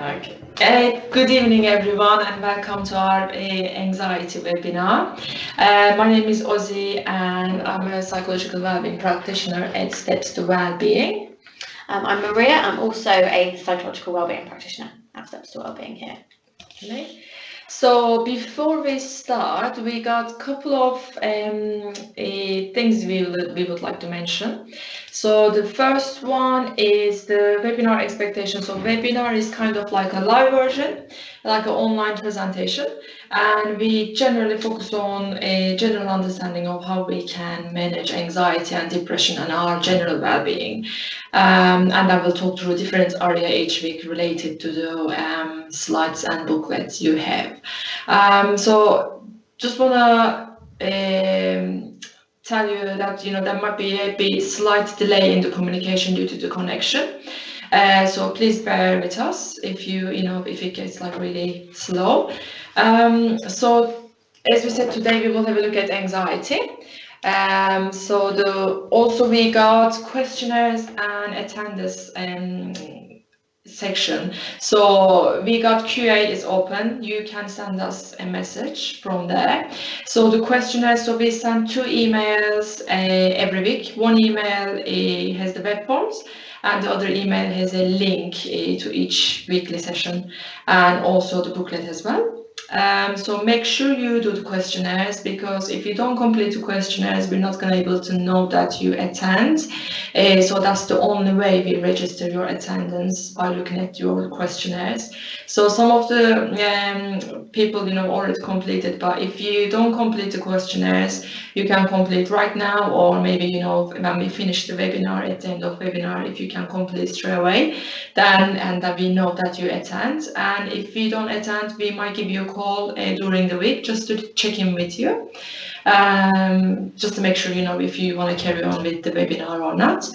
Okay. Good evening, everyone, and welcome to our anxiety webinar. My name is Ozzie, and I'm a psychological wellbeing practitioner at Steps to Wellbeing. I'm Maria. I'm also a psychological wellbeing practitioner at Steps to Wellbeing here. Okay. So before we start, we got a couple of things we would like to mention. So the first one is the webinar expectation. So webinar is kind of like a live version, like an online presentation, and we generally focus on a general understanding of how we can manage anxiety and depression and our general well-being. And I will talk through different areas each week related to the slides and booklets you have. So just wanna tell you that there might be a slight delay in the communication due to the connection. So please bear with us if if it gets like really slow. So as we said today, we will have a look at anxiety. Also we got questionnaires and attendance section. So we got QA is open. You can send us a message from there. So the questionnaire, so we send 2 emails every week. One email has the web forms, and the other email has a link to each weekly session, and also the booklet as well. So make sure you do the questionnaires, because if you don't complete the questionnaires, we're not going to be able to know that you attend. So that's the only way we register your attendance, by looking at your questionnaires. So some of the people already completed, but if you don't complete the questionnaires, you can complete right now, or maybe when we finish the webinar, at the end of webinar, if you can complete straight away, then we know that you attend. And if you don't attend, we might give you a call during the week just to check in with you, just to make sure if you want to carry on with the webinar or not.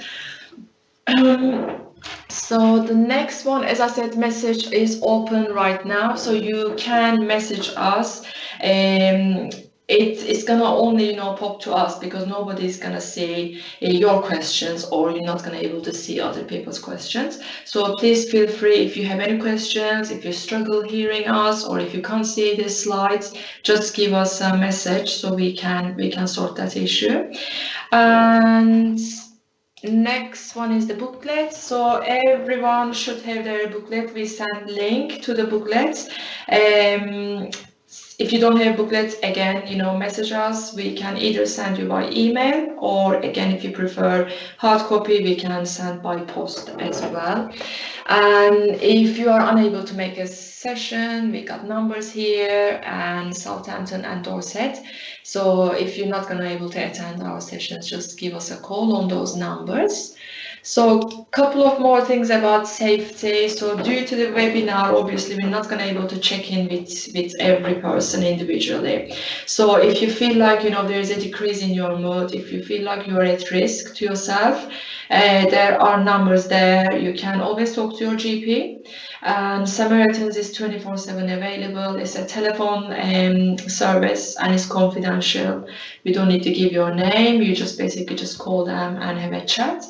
So the next one, as I said, message is open right now, so you can message us. It's gonna only pop to us, because nobody's gonna see your questions, or you're not gonna be able to see other people's questions. So please feel free, if you have any questions, if you struggle hearing us, or if you can't see the slides, just give us a message so we can sort that issue. And next one is the booklet. So everyone should have their booklet. We send link to the booklets. If you don't have booklets, again, message us. We can either send you by email, or again, if you prefer hard copy, we can send by post as well. And if you are unable to make a session, we got numbers here, and Southampton and Dorset. So if you're not going to be able to attend our sessions, just give us a call on those numbers. So a couple of more things about safety. So due to the webinar, obviously we're not going to be able to check in with every person individually. So if you feel like there is a decrease in your mood, if you feel like you're at risk to yourself, there are numbers there. You can always talk to your GP. And Samaritans is 24/7 available. It's a telephone service, and it's confidential. You don't need to give your name. You just basically just call them and have a chat.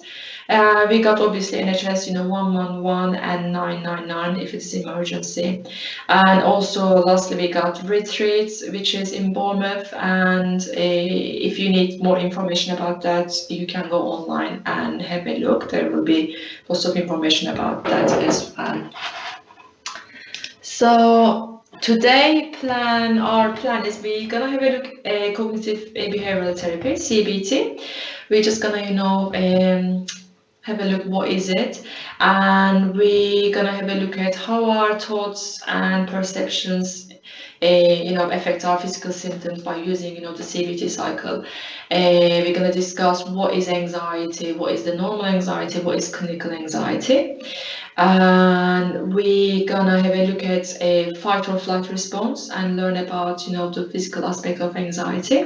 We got obviously NHS, 111 and 999 if it's emergency. And also lastly, we got retreats, which is in Bournemouth. And if you need more information about that, you can go online and have a look. There will be lots of information about that as well. So today our plan is we're gonna have a look at cognitive behavioral therapy, CBT. We're just gonna have a look what is it, and we're gonna have a look at how our thoughts and perceptions affect our physical symptoms by using the CBT cycle. We're gonna discuss what is anxiety, what is the normal anxiety, what is clinical anxiety. And we're gonna have a look at a fight or flight response and learn about the physical aspect of anxiety.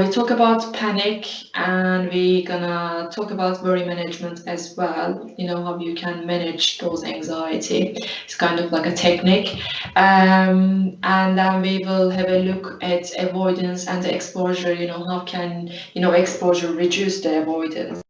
We talk about panic, and we're gonna talk about worry management as well, how you can manage those anxiety. It's kind of like a technique. And then we will have a look at avoidance and the exposure, how can exposure reduce the avoidance.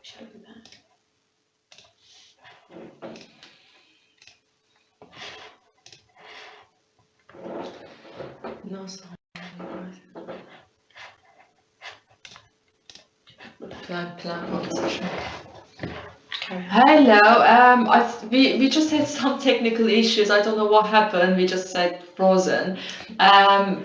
Should it be better? No, sorry. Plan proposition. Hello. We just had some technical issues. I don't know what happened. We just said frozen. I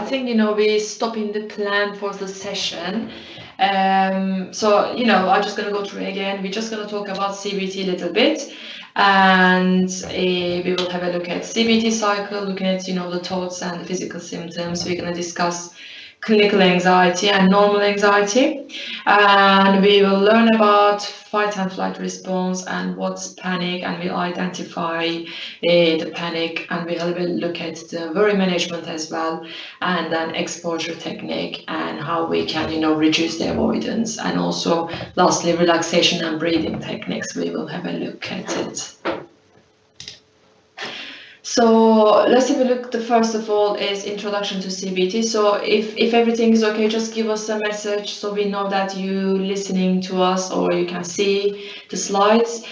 think we stopping the plan for the session. I'm just gonna go through it again. We're just gonna talk about CBT a little bit, and we will have a look at CBT cycle, looking at the thoughts and the physical symptoms. We're gonna discuss clinical anxiety and normal anxiety, and we will learn about fight and flight response and what's panic, and we'll identify the panic, and we'll have a look at the worry management as well, and then exposure technique and how we can reduce the avoidance, and also lastly relaxation and breathing techniques. We will have a look at it. So let's have a look. The first of all is introduction to CBT. So if everything is okay, just give us a message so we know that you listening to us, or you can see the slides.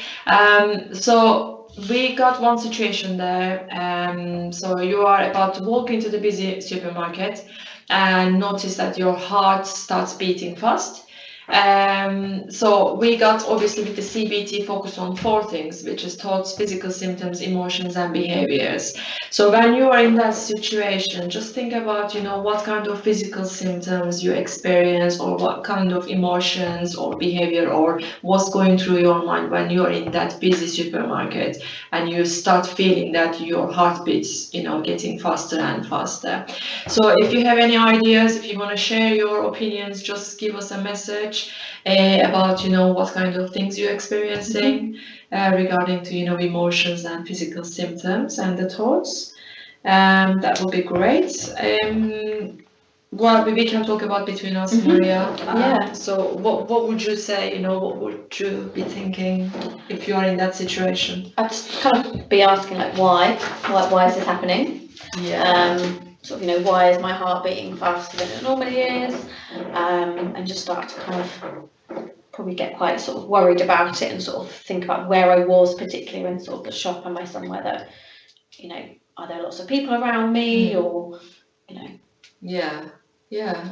So we got one situation there. So you are about to walk into the busy supermarket and notice that your heart starts beating fast. So we got, obviously, with the CBT, focus on 4 things, which is thoughts, physical symptoms, emotions, and behaviors. So when you are in that situation, just think about, what kind of physical symptoms you experience, or what kind of emotions or behavior, or what's going through your mind when you're in that busy supermarket and you start feeling that your heartbeat's, getting faster and faster. So if you have any ideas, if you want to share your opinions, just give us a message about what kind of things you're experiencing regarding to emotions and physical symptoms and the thoughts. That would be great. Well, we can talk about between us, Maria. Yeah. So what would you say, what would you be thinking if you are in that situation? I'd just kind of be asking, like, why is this happening? Yeah. Why is my heart beating faster than it normally is? And just start to kind of probably get quite sort of worried about it, and sort of think about where I was, particularly in sort of the shop. Am I somewhere that, are there lots of people around me, or, Yeah.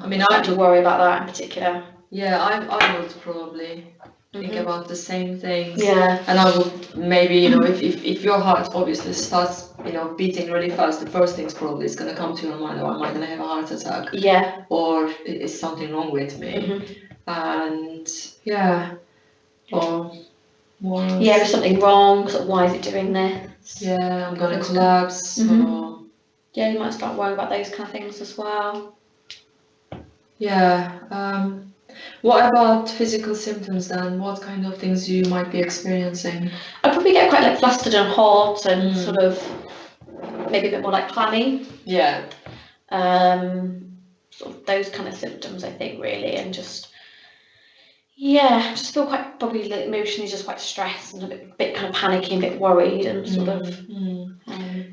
I mean, I do worry about that in particular. Yeah, I would probably think about the same things. Yeah. And I would maybe, if your heart obviously starts, beating really fast, the first thing's probably is going to come to your mind, or am I going to have a heart attack? Yeah. Or is something wrong with me? And or what? Yeah, is something wrong? So why is it doing this? Yeah, I'm going to collapse. Or yeah, you might start worrying about those kind of things as well. Yeah. What about physical symptoms then? What kind of things you might be experiencing? I'd probably get quite like flustered and hot, and sort of maybe a bit more like clammy. Yeah. Sort of those kind of symptoms, I think, really, and just feel quite, probably emotionally just quite stressed and a bit kind of panicky, and a bit worried, and sort of.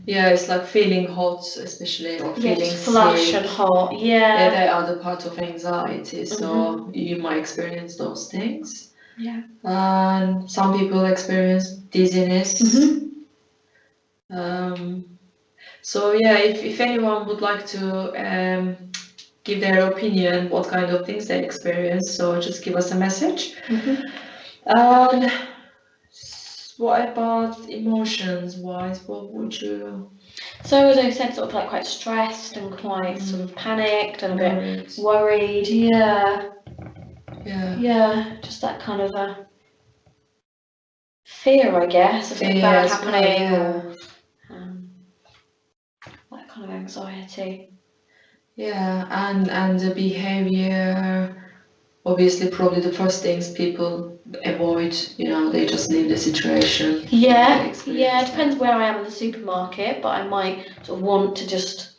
Yeah, it's like feeling hot, especially, or feeling flush sick. and hot. Yeah, they are the part of anxiety, so you might experience those things. Yeah. And some people experience dizziness. So yeah, if anyone would like to give their opinion, what kind of things they experience, so just give us a message. What about emotions wise? What would you? So as I said, sort of like quite stressed and quite sort of panicked and a bit worried. Yeah. Just that kind of a fear, I guess, of something bad happening, or that kind of anxiety. Yeah, and the behavior. Obviously, probably the first things people avoid, they just leave the situation. Yeah, it depends where I am in the supermarket, but I might sort of want to just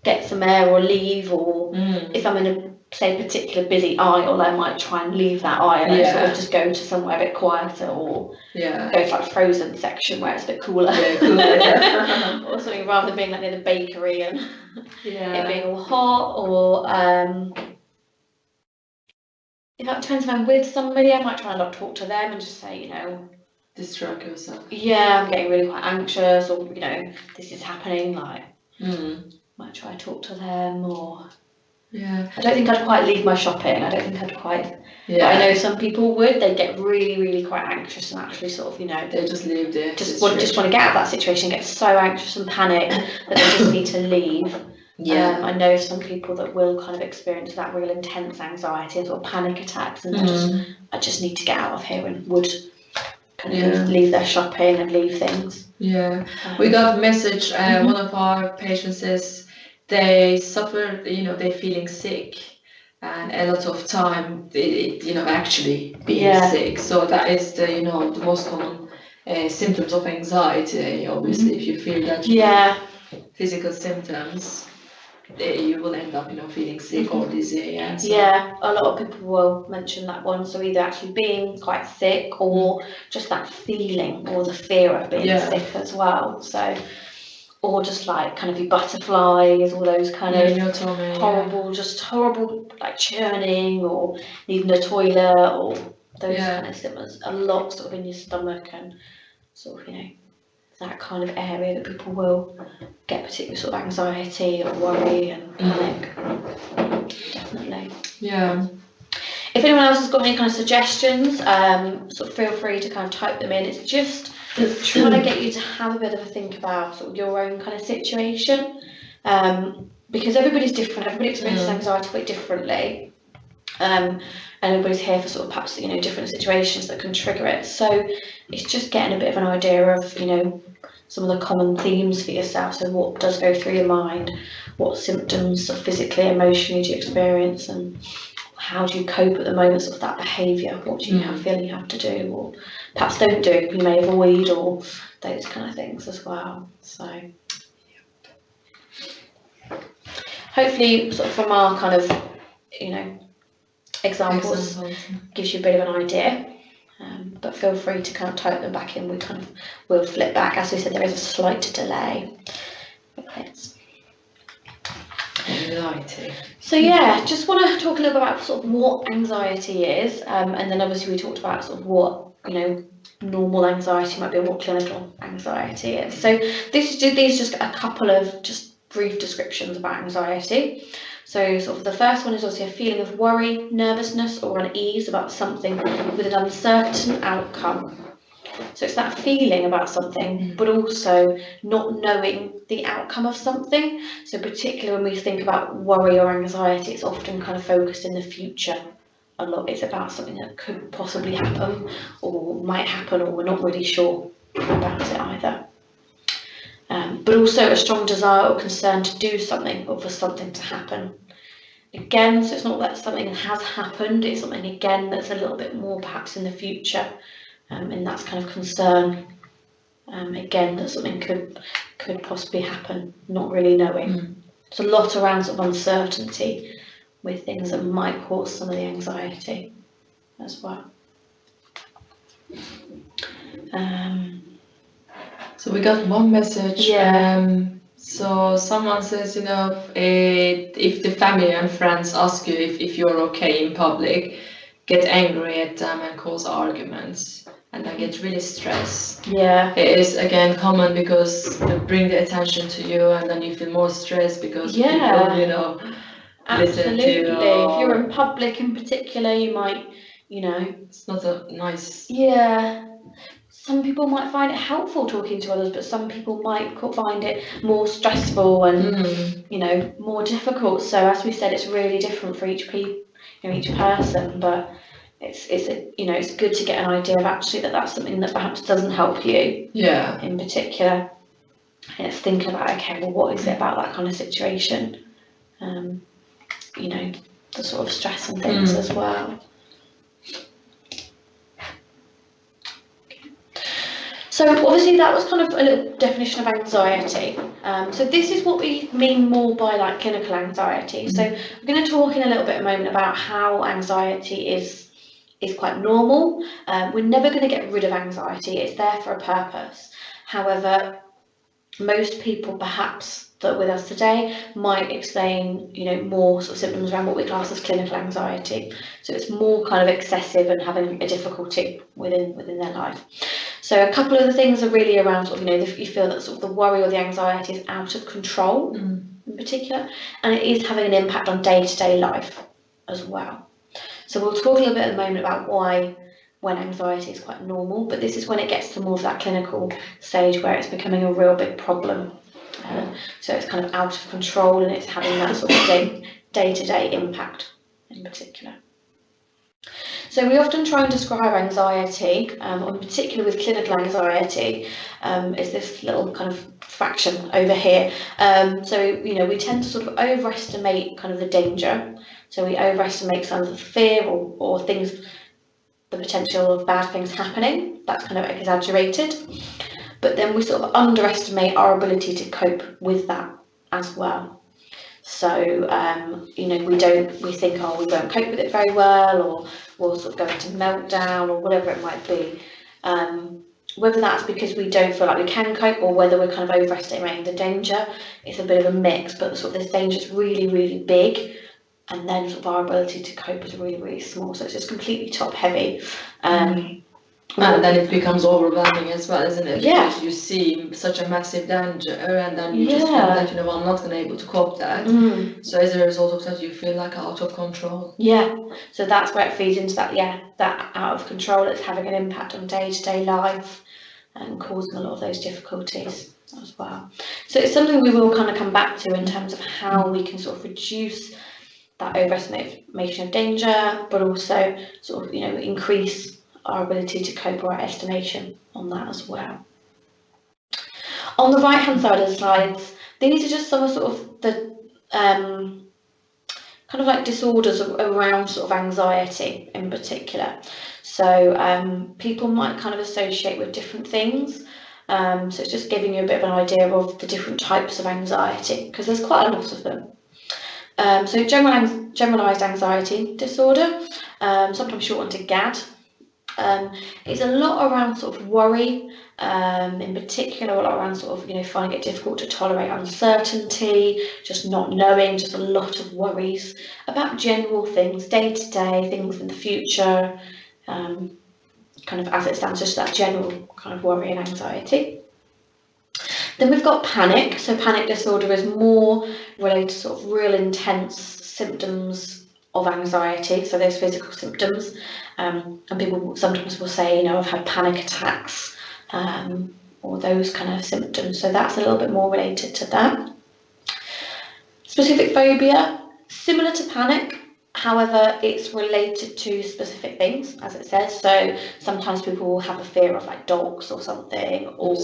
get some air or leave, or if I'm in a, say, particular busy aisle, I might try and leave that aisle and sort of just go to somewhere a bit quieter, or go to like frozen section where it's a bit cooler. Or something, rather than being like near the bakery and it being all hot, or if that depends if I'm with somebody, I might try and not talk to them and just say, you know, Distract yourself. yeah, I'm getting really quite anxious, or you know, this is happening. Like, might try to talk to them, or yeah. I don't think I'd quite leave my shopping. I don't think I'd quite. Yeah. But I know some people would. They get really, really quite anxious and actually sort of, you know, They just leave the just want to get out of that situation, get so anxious and panic that they just need to leave. Yeah. I know some people that will kind of experience that real intense anxiety and sort of panic attacks, and they're I just need to get out of here, and would kind of leave their shopping and leave things. Yeah, we got a message. One of our patients says they suffer, you know, they're feeling sick, and a lot of time, you know, actually being sick. So that is the, you know, the most common symptoms of anxiety. Obviously, if you feel that physical symptoms, you will end up, you know, feeling sick or dizzy. Yeah, a lot of people will mention that one. So either actually being quite sick, or just that feeling or the fear of being sick as well. So, or just like kind of your butterflies, all those kind of horrible, just horrible like churning, or needing a toilet, or those kind of symptoms. A lot sort of in your stomach, and sort of, you know, that kind of area that people will get particular sort of anxiety or worry and panic. Definitely. Yeah. If anyone else has got any kind of suggestions, sort of feel free to kind of type them in. It's just trying to get you to have a bit of a think about sort of your own kind of situation, because everybody's different. Everybody experiences anxiety quite differently, and everybody's here for sort of perhaps, you know, different situations that can trigger it. So it's just getting a bit of an idea of, you know, some of the common themes for yourself. So what does go through your mind? What symptoms sort of physically, emotionally do you experience, and how do you cope at the moment, sort of that behaviour? What do you feel you have to do, or perhaps don't do, you may avoid, or those kind of things as well. So hopefully sort of from our kind of, you know, examples gives you a bit of an idea. But feel free to kind of type them back in. We kind of will flip back. As we said, there is a slight delay. Anxiety. So yeah, just want to talk a little bit about sort of what anxiety is, and then obviously we talked about sort of what, you know, normal anxiety might be, and what clinical anxiety is. So these are just a couple of just brief descriptions about anxiety. So sort of the first one is obviously a feeling of worry, nervousness, or unease about something with an uncertain outcome. So it's that feeling about something, but also not knowing the outcome of something. So particularly when we think about worry or anxiety, it's often kind of focused in the future. A lot is about something that could possibly happen, or might happen, or we're not really sure about it either. But also a strong desire or concern to do something, or for something to happen. Again, so it's not that something has happened, it's something again that's a little bit more perhaps in the future, and that's kind of concern. Again, that something could possibly happen, not really knowing. It's a lot around sort of uncertainty with things that might cause some of the anxiety as well. So we got one message. So someone says, you know, if the family and friends ask you if you're okay in public, get angry at them and cause arguments, and then get really stressed. Yeah. It is again common because they bring the attention to you, and then you feel more stressed because people, you know, listen to you. If you're in public in particular, you might, you know. It's not a nice. Yeah. Some people might find it helpful talking to others, but some people might find it more stressful and, you know, more difficult. So as we said, it's really different for each person. But it's you know, it's good to get an idea of actually that's something that perhaps doesn't help you. Yeah. In particular, and it's thinking about, okay, well, what is it about that kind of situation? You know, the sort of stress and things as well. So obviously that was kind of a little definition of anxiety. So this is what we mean more by like clinical anxiety. So we're going to talk in a little bit a moment about how anxiety is quite normal. We're never going to get rid of anxiety. It's there for a purpose. However, most people perhaps with us today might explain, you know, more sort of symptoms around what we class as clinical anxiety. So it's more kind of excessive and having a difficulty within their life. So a couple of the things are really around sort of, you know, if you feel that sort of the worry or the anxiety is out of control in particular, and it is having an impact on day-to-day life as well. So we'll talk a little bit at the moment about why when anxiety is quite normal, but this is when it gets to more of that clinical stage where it's becoming a real big problem. So it's kind of out of control and it's having that sort of day-to-day impact in particular. So we often try and describe anxiety, in particular with clinical anxiety, is this little kind of fraction over here. So, you know, we tend to sort of overestimate kind of the danger. So we overestimate some of the fear or things, the potential of bad things happening. That's kind of exaggerated. But then we sort of underestimate our ability to cope with that as well. So, you know, we think, oh, we won't cope with it very well, or we'll sort of go into meltdown, or whatever it might be. Whether that's because we don't feel like we can cope, or whether we're kind of overestimating the danger, it's a bit of a mix, but sort of this danger is really, really big, and then sort of our ability to cope is really, really small. So it's just completely top heavy. And then it becomes overwhelming as well, isn't it? Yeah. Because you see such a massive danger, and then you just feel that, you know, I'm not going to be able to cope that. So as a result of that, you feel like out of control. Yeah. So that's where it feeds into that. Yeah, that out of control. It's having an impact on day-to-day life and causing a lot of those difficulties as well. So it's something we will kind of come back to in terms of how we can sort of reduce that overestimation of danger, but also sort of, you know, increase our ability to cope, or our estimation on that as well. On the right hand side of the slides, these are just some of sort of the kind of like disorders around sort of anxiety in particular. So people might kind of associate with different things. So it's just giving you a bit of an idea of the different types of anxiety, because there's quite a lot of them. So generalised anxiety disorder, sometimes shortened to GAD. It's a lot around sort of worry, in particular a lot around sort of, you know, finding it difficult to tolerate uncertainty, just not knowing, just a lot of worries about general things, day-to-day, things in the future, kind of as it stands, just that general kind of worry and anxiety. Then we've got panic. So panic disorder is more related to sort of real intense symptoms of anxiety, so those physical symptoms, and people sometimes will say, you know, I've had panic attacks, or those kind of symptoms. So that's a little bit more related to that. Specific phobia, similar to panic, however, it's related to specific things, as it says. So sometimes people will have a fear of like dogs or something, or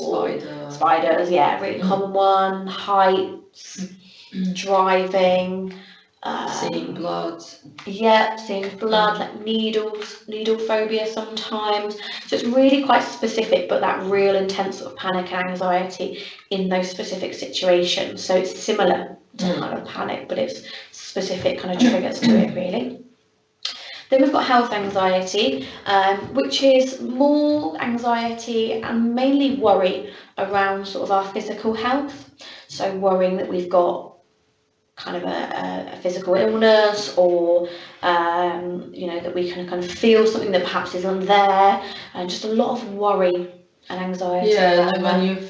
spiders, yeah, really common one, heights, driving, seeing blood. Yeah, seeing blood, like needle phobia sometimes. So it's really quite specific, but that real intense sort of panic and anxiety in those specific situations. So it's similar to kind of panic, but it's specific kind of triggers to it really. Then we've got health anxiety, which is more anxiety and mainly worry around sort of our physical health. So worrying that we've got kind of a physical illness, or you know, that we can kind of feel something that perhaps isn't there, and just a lot of worry and anxiety. Yeah, like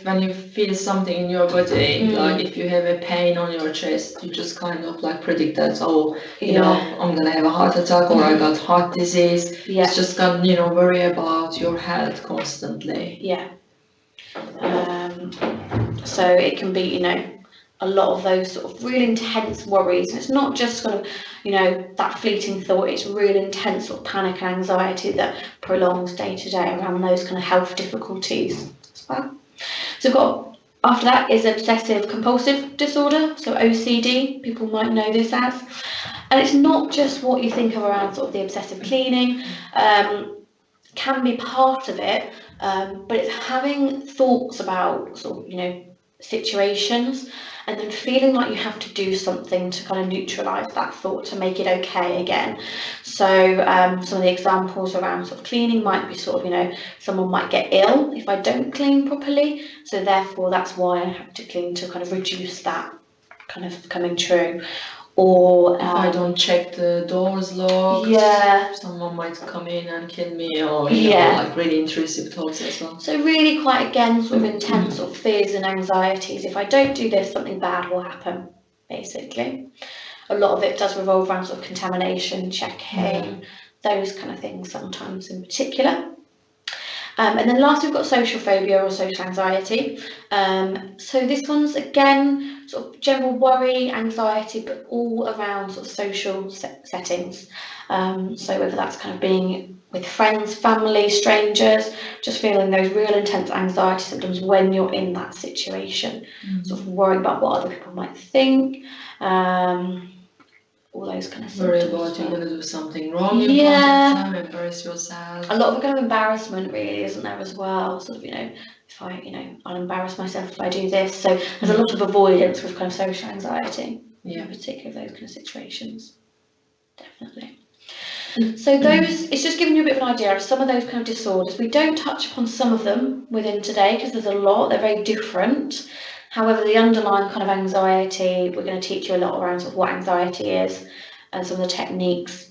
when you feel something in your body, like if you have a pain on your chest, you just kind of like predict that, oh, you know, I'm gonna have a heart attack, or I got heart disease. Yeah. It's just kind of, you know, worry about your health constantly. Yeah. So it can be, you know, a lot of those sort of real intense worries, and it's not just kind of, you know, that fleeting thought, it's real intense sort of panic and anxiety that prolongs day to day around those kind of health difficulties as well. So we've got, after that is obsessive compulsive disorder, so OCD, people might know this as, and it's not just what you think of around sort of the obsessive cleaning, can be part of it, but it's having thoughts about sort of, you know, situations, and then feeling like you have to do something to kind of neutralize that thought to make it okay again. So some of the examples around sort of cleaning might be sort of, you know, someone might get ill if I don't clean properly, so therefore that's why I have to clean, to kind of reduce that kind of coming true. Or if I don't check the doors locked, yeah, someone might come in and kill me, or you know, like really intrusive thoughts as well. So really quite, again, sort of intense sort of fears and anxieties. If I don't do this, something bad will happen, basically. A lot of it does revolve around sort of contamination, checking, those kind of things sometimes in particular. And then last, we've got social phobia or social anxiety. So this one's, again, sort of general worry, anxiety, but all around sort of social settings. So whether that's kind of being with friends, family, strangers, just feeling those real intense anxiety symptoms when you're in that situation. Sort of worrying about what other people might think. All those kind of symptoms. Worry about you're going to do something wrong in front of them, embarrass yourself. A lot of kind of embarrassment, really, isn't there, as well? Sort of, you know, if I, you know, I'll embarrass myself if I do this. So there's a lot of avoidance with kind of social anxiety, in particular those kind of situations. Definitely. So those, it's just giving you a bit of an idea of some of those kind of disorders. We don't touch upon some of them within today because there's a lot, they're very different. However, the underlying kind of anxiety, we're going to teach you a lot around sort of what anxiety is, and some of the techniques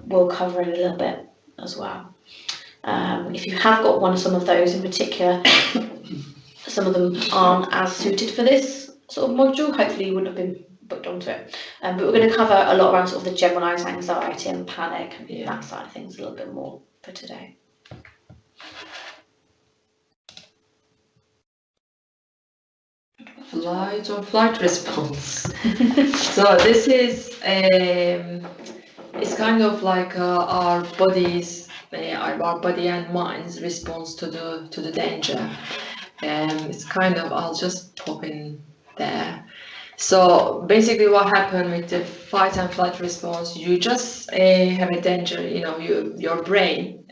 we'll cover in a little bit as well. If you have got some of those in particular, some of them aren't as suited for this sort of module. Hopefully you wouldn't have been booked onto it. But we're going to cover a lot around sort of the generalised anxiety and panic and that side of things a little bit more for today. Flight or flight response. So this is it's kind of like our bodies, our body and mind's response to the danger. It's kind of, I'll just pop in there. So basically what happened with the fight and flight response, you just have a danger, you know, your brain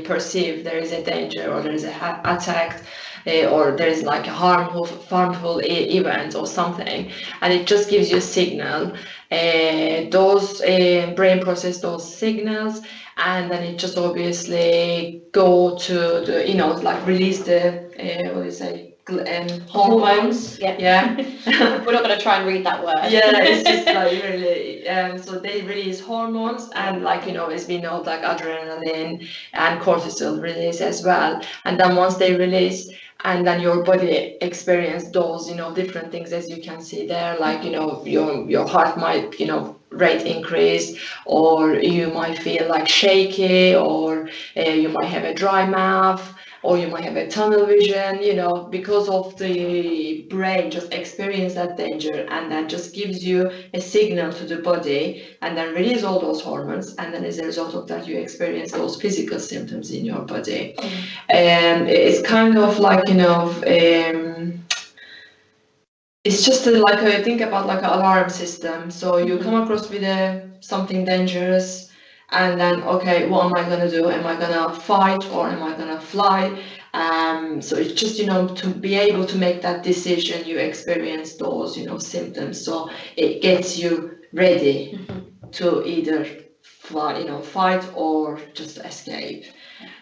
perceive there is a danger or there is a attack or there is like a harmful event or something, and it just gives you a signal. Those brain process those signals, and then it just obviously go to the, you know, like release the what do you say, hormones. Yeah. We're not going to try and read that word. Yeah, it's just like really, so they release hormones, and like, you know, as we know, like adrenaline and cortisol release as well. And then once they release, and then your body experience those, you know, different things, as you can see there, like, you know, your heart might, you know, rate increase, or you might feel like shaky, or you might have a dry mouth, or you might have a tunnel vision, you know, because of the brain just experience that danger, and that just gives you a signal to the body, and then release all those hormones, and then as a result of that you experience those physical symptoms in your body. And it's kind of like, you know, it's just like think about like an alarm system. So you come across with something dangerous, and then, okay, what am I gonna do? Am I gonna fight or am I gonna fly? So it's just, you know, to be able to make that decision, you experience those, you know, symptoms. So it gets you ready to either fly, you know, fight or just escape.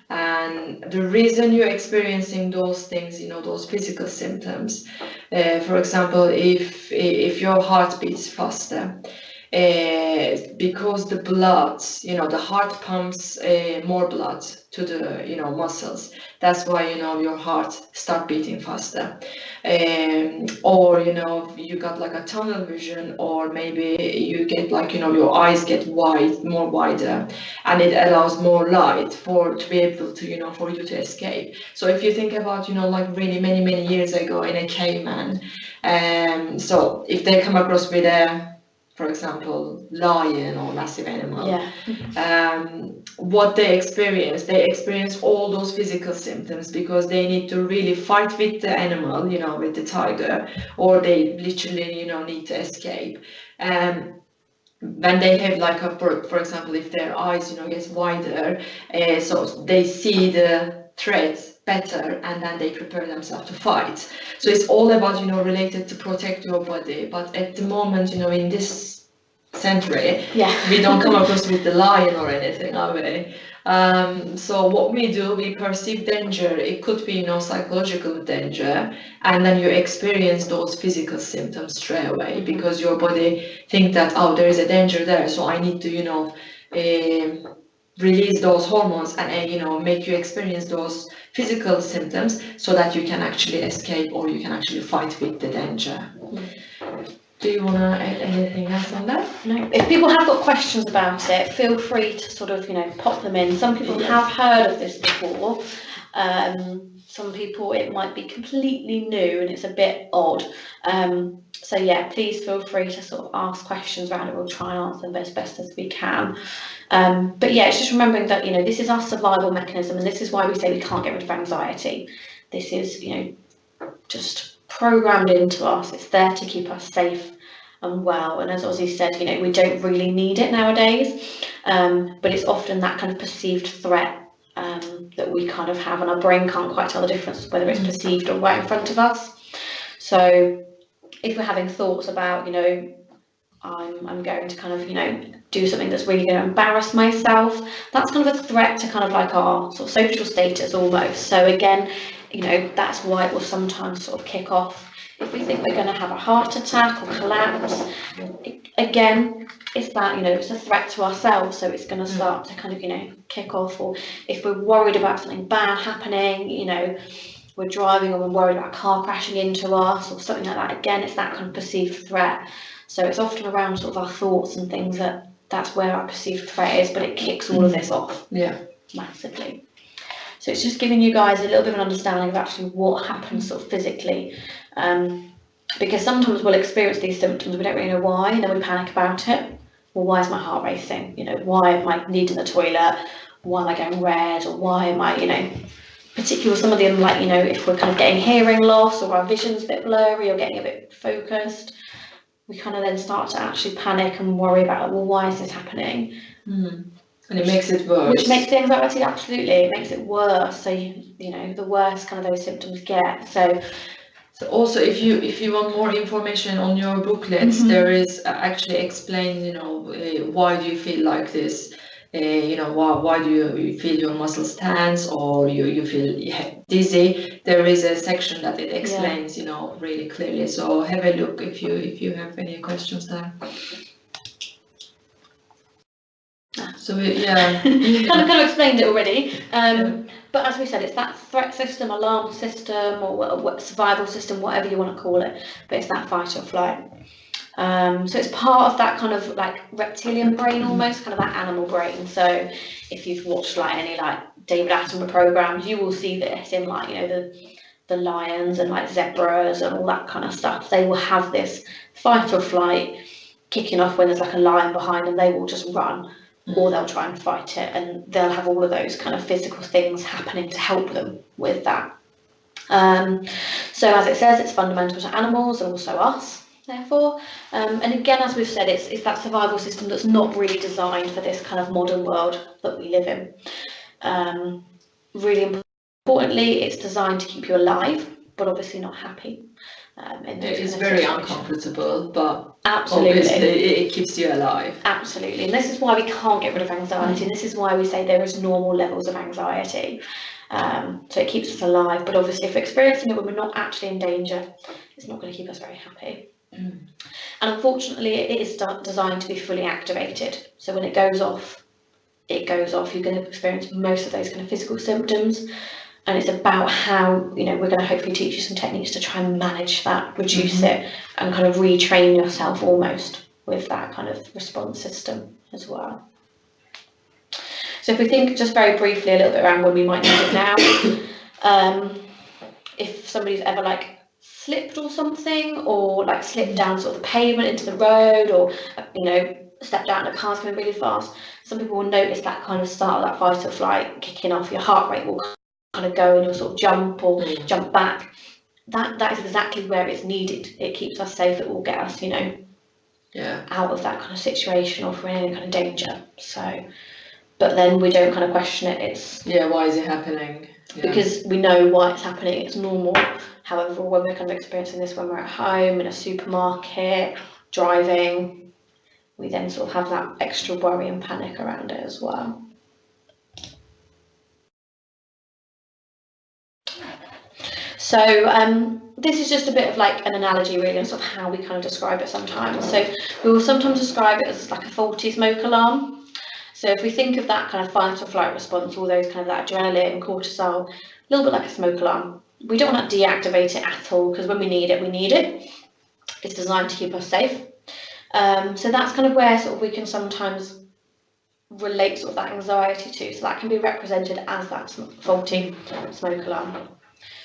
And the reason you're experiencing those things, you know, those physical symptoms, for example, if your heart beats faster, because the blood, you know, the heart pumps more blood to the, you know, muscles. That's why, you know, your heart start beating faster. Or, you know, you got like a tunnel vision, or maybe you get like, you know, your eyes get more wider, and it allows more light to be able to, you know, for you to escape. So if you think about, you know, like really many years ago in a caveman, so if they come across with for example, lion or massive animal, what they experience all those physical symptoms, because they need to really fight with the animal, you know, with the tiger, or they literally, you know, need to escape. When they have like for example, if their eyes, you know, gets wider, so they see the threats better, and then they prepare themselves to fight. So it's all about, related to protect your body. But at the moment, in this century, we don't come across with the lion or anything, are we? So what we do, we perceive danger. It could be, psychological danger, and then you experience those physical symptoms straight away because your body think that, oh, there is a danger there, so I need to, release those hormones and make you experience those physical symptoms so that you can actually escape or you can actually fight with the danger. Do you want to add anything else on that? No. If people have got questions about it, feel free to sort of, pop them in. Some people have heard of this before. Some people it might be completely new and it's a bit odd. So yeah, please feel free to sort of ask questions around it. We'll try and answer them as best as we can. But yeah, it's just remembering that, this is our survival mechanism, and this is why we say we can't get rid of anxiety. This is, just programmed into us. It's there to keep us safe and well. And as Ozzie said, we don't really need it nowadays, but it's often that kind of perceived threat that we kind of have, and our brain can't quite tell the difference whether it's perceived or right in front of us. So if we're having thoughts about, I'm going to kind of, do something that's really going to embarrass myself, that's kind of a threat to kind of like our sort of social status almost. So again, that's why it will sometimes sort of kick off. If we think we're going to have a heart attack or collapse, again, it's that, it's a threat to ourselves, so it's going to start to kind of, kick off. Or if we're worried about something bad happening, we're driving and we're worried about a car crashing into us or something like that, again, it's that kind of perceived threat. So it's often around sort of our thoughts and things that's where our perceived threat is, but it kicks all of this off massively. So it's just giving you guys a little bit of an understanding of actually what happens sort of physically. Because sometimes we'll experience these symptoms, we don't really know why, and then we panic about it. Well, why is my heart racing? Why am I needing the toilet? Why am I going red? Or why am I, particularly some of them, like, if we're kind of getting hearing loss or our vision's a bit blurry or getting a bit focused, we kind of then start to actually panic and worry about, well, why is this happening? And it makes it worse. Which makes the anxiety, absolutely, it makes it worse. So, the worse kind of those symptoms get. So also, if you want more information on your booklets, there is actually explained, why do you feel like this? Why do you feel your muscles tense or you feel dizzy? There is a section that it explains, really clearly. So have a look if you have any questions there. So kind of explained it already. But as we said, it's that threat system, alarm system, or survival system, whatever you want to call it. But it's that fight or flight. So it's part of that kind of like reptilian brain, almost kind of that animal brain. So if you've watched like any like David Attenborough programs, you will see this in like the lions and like zebras and all that kind of stuff. They will have this fight or flight kicking off when there's like a lion behind them. They will just run. Or they'll try and fight it, and they'll have all of those kind of physical things happening to help them with that. So as it says, it's fundamental to animals and also us, therefore. And again, as we've said, it's that survival system that's not really designed for this kind of modern world that we live in. Really importantly, it's designed to keep you alive, but obviously not happy. It's very uncomfortable, but absolutely obviously it keeps you alive. Absolutely, and this is why we can't get rid of anxiety. This is why we say there is normal levels of anxiety. So it keeps us alive, but obviously if we're experiencing it when we're not actually in danger, it's not going to keep us very happy. And unfortunately, it is designed to be fully activated. So when it goes off, it goes off. You're going to experience most of those kind of physical symptoms. And it's about how, we're going to hopefully teach you some techniques to try and manage that, reduce it, and kind of retrain yourself almost with that kind of response system as well. So if we think just very briefly a little bit around when we might need it now, if somebody's ever like slipped or something, or like slipped down sort of the pavement into the road, or, stepped out and a car's going really fast, some people will notice that kind of start of that fight or flight kicking off. Your heart rate will kind of go and you'll sort of jump or jump back. That is exactly where it's needed. It keeps us safe. It will get us, out of that kind of situation or from any kind of danger. So, but then we don't kind of question it. It's why is it happening? because we know why it's happening, it's normal. However, when we're kind of experiencing this when we're at home, in a supermarket, driving, we then sort of have that extra worry and panic around it as well. So this is just a bit of like an analogy really, and sort of how we kind of describe it sometimes. So we will sometimes describe it as like a faulty smoke alarm. So if we think of that kind of fight or flight response, all those kind of that adrenaline, cortisol, a little bit like a smoke alarm. We don't want to deactivate it at all, because when we need it, we need it. It's designed to keep us safe. So that's kind of where sort of we can sometimes relate sort of that anxiety to. So that can be represented as that faulty smoke alarm.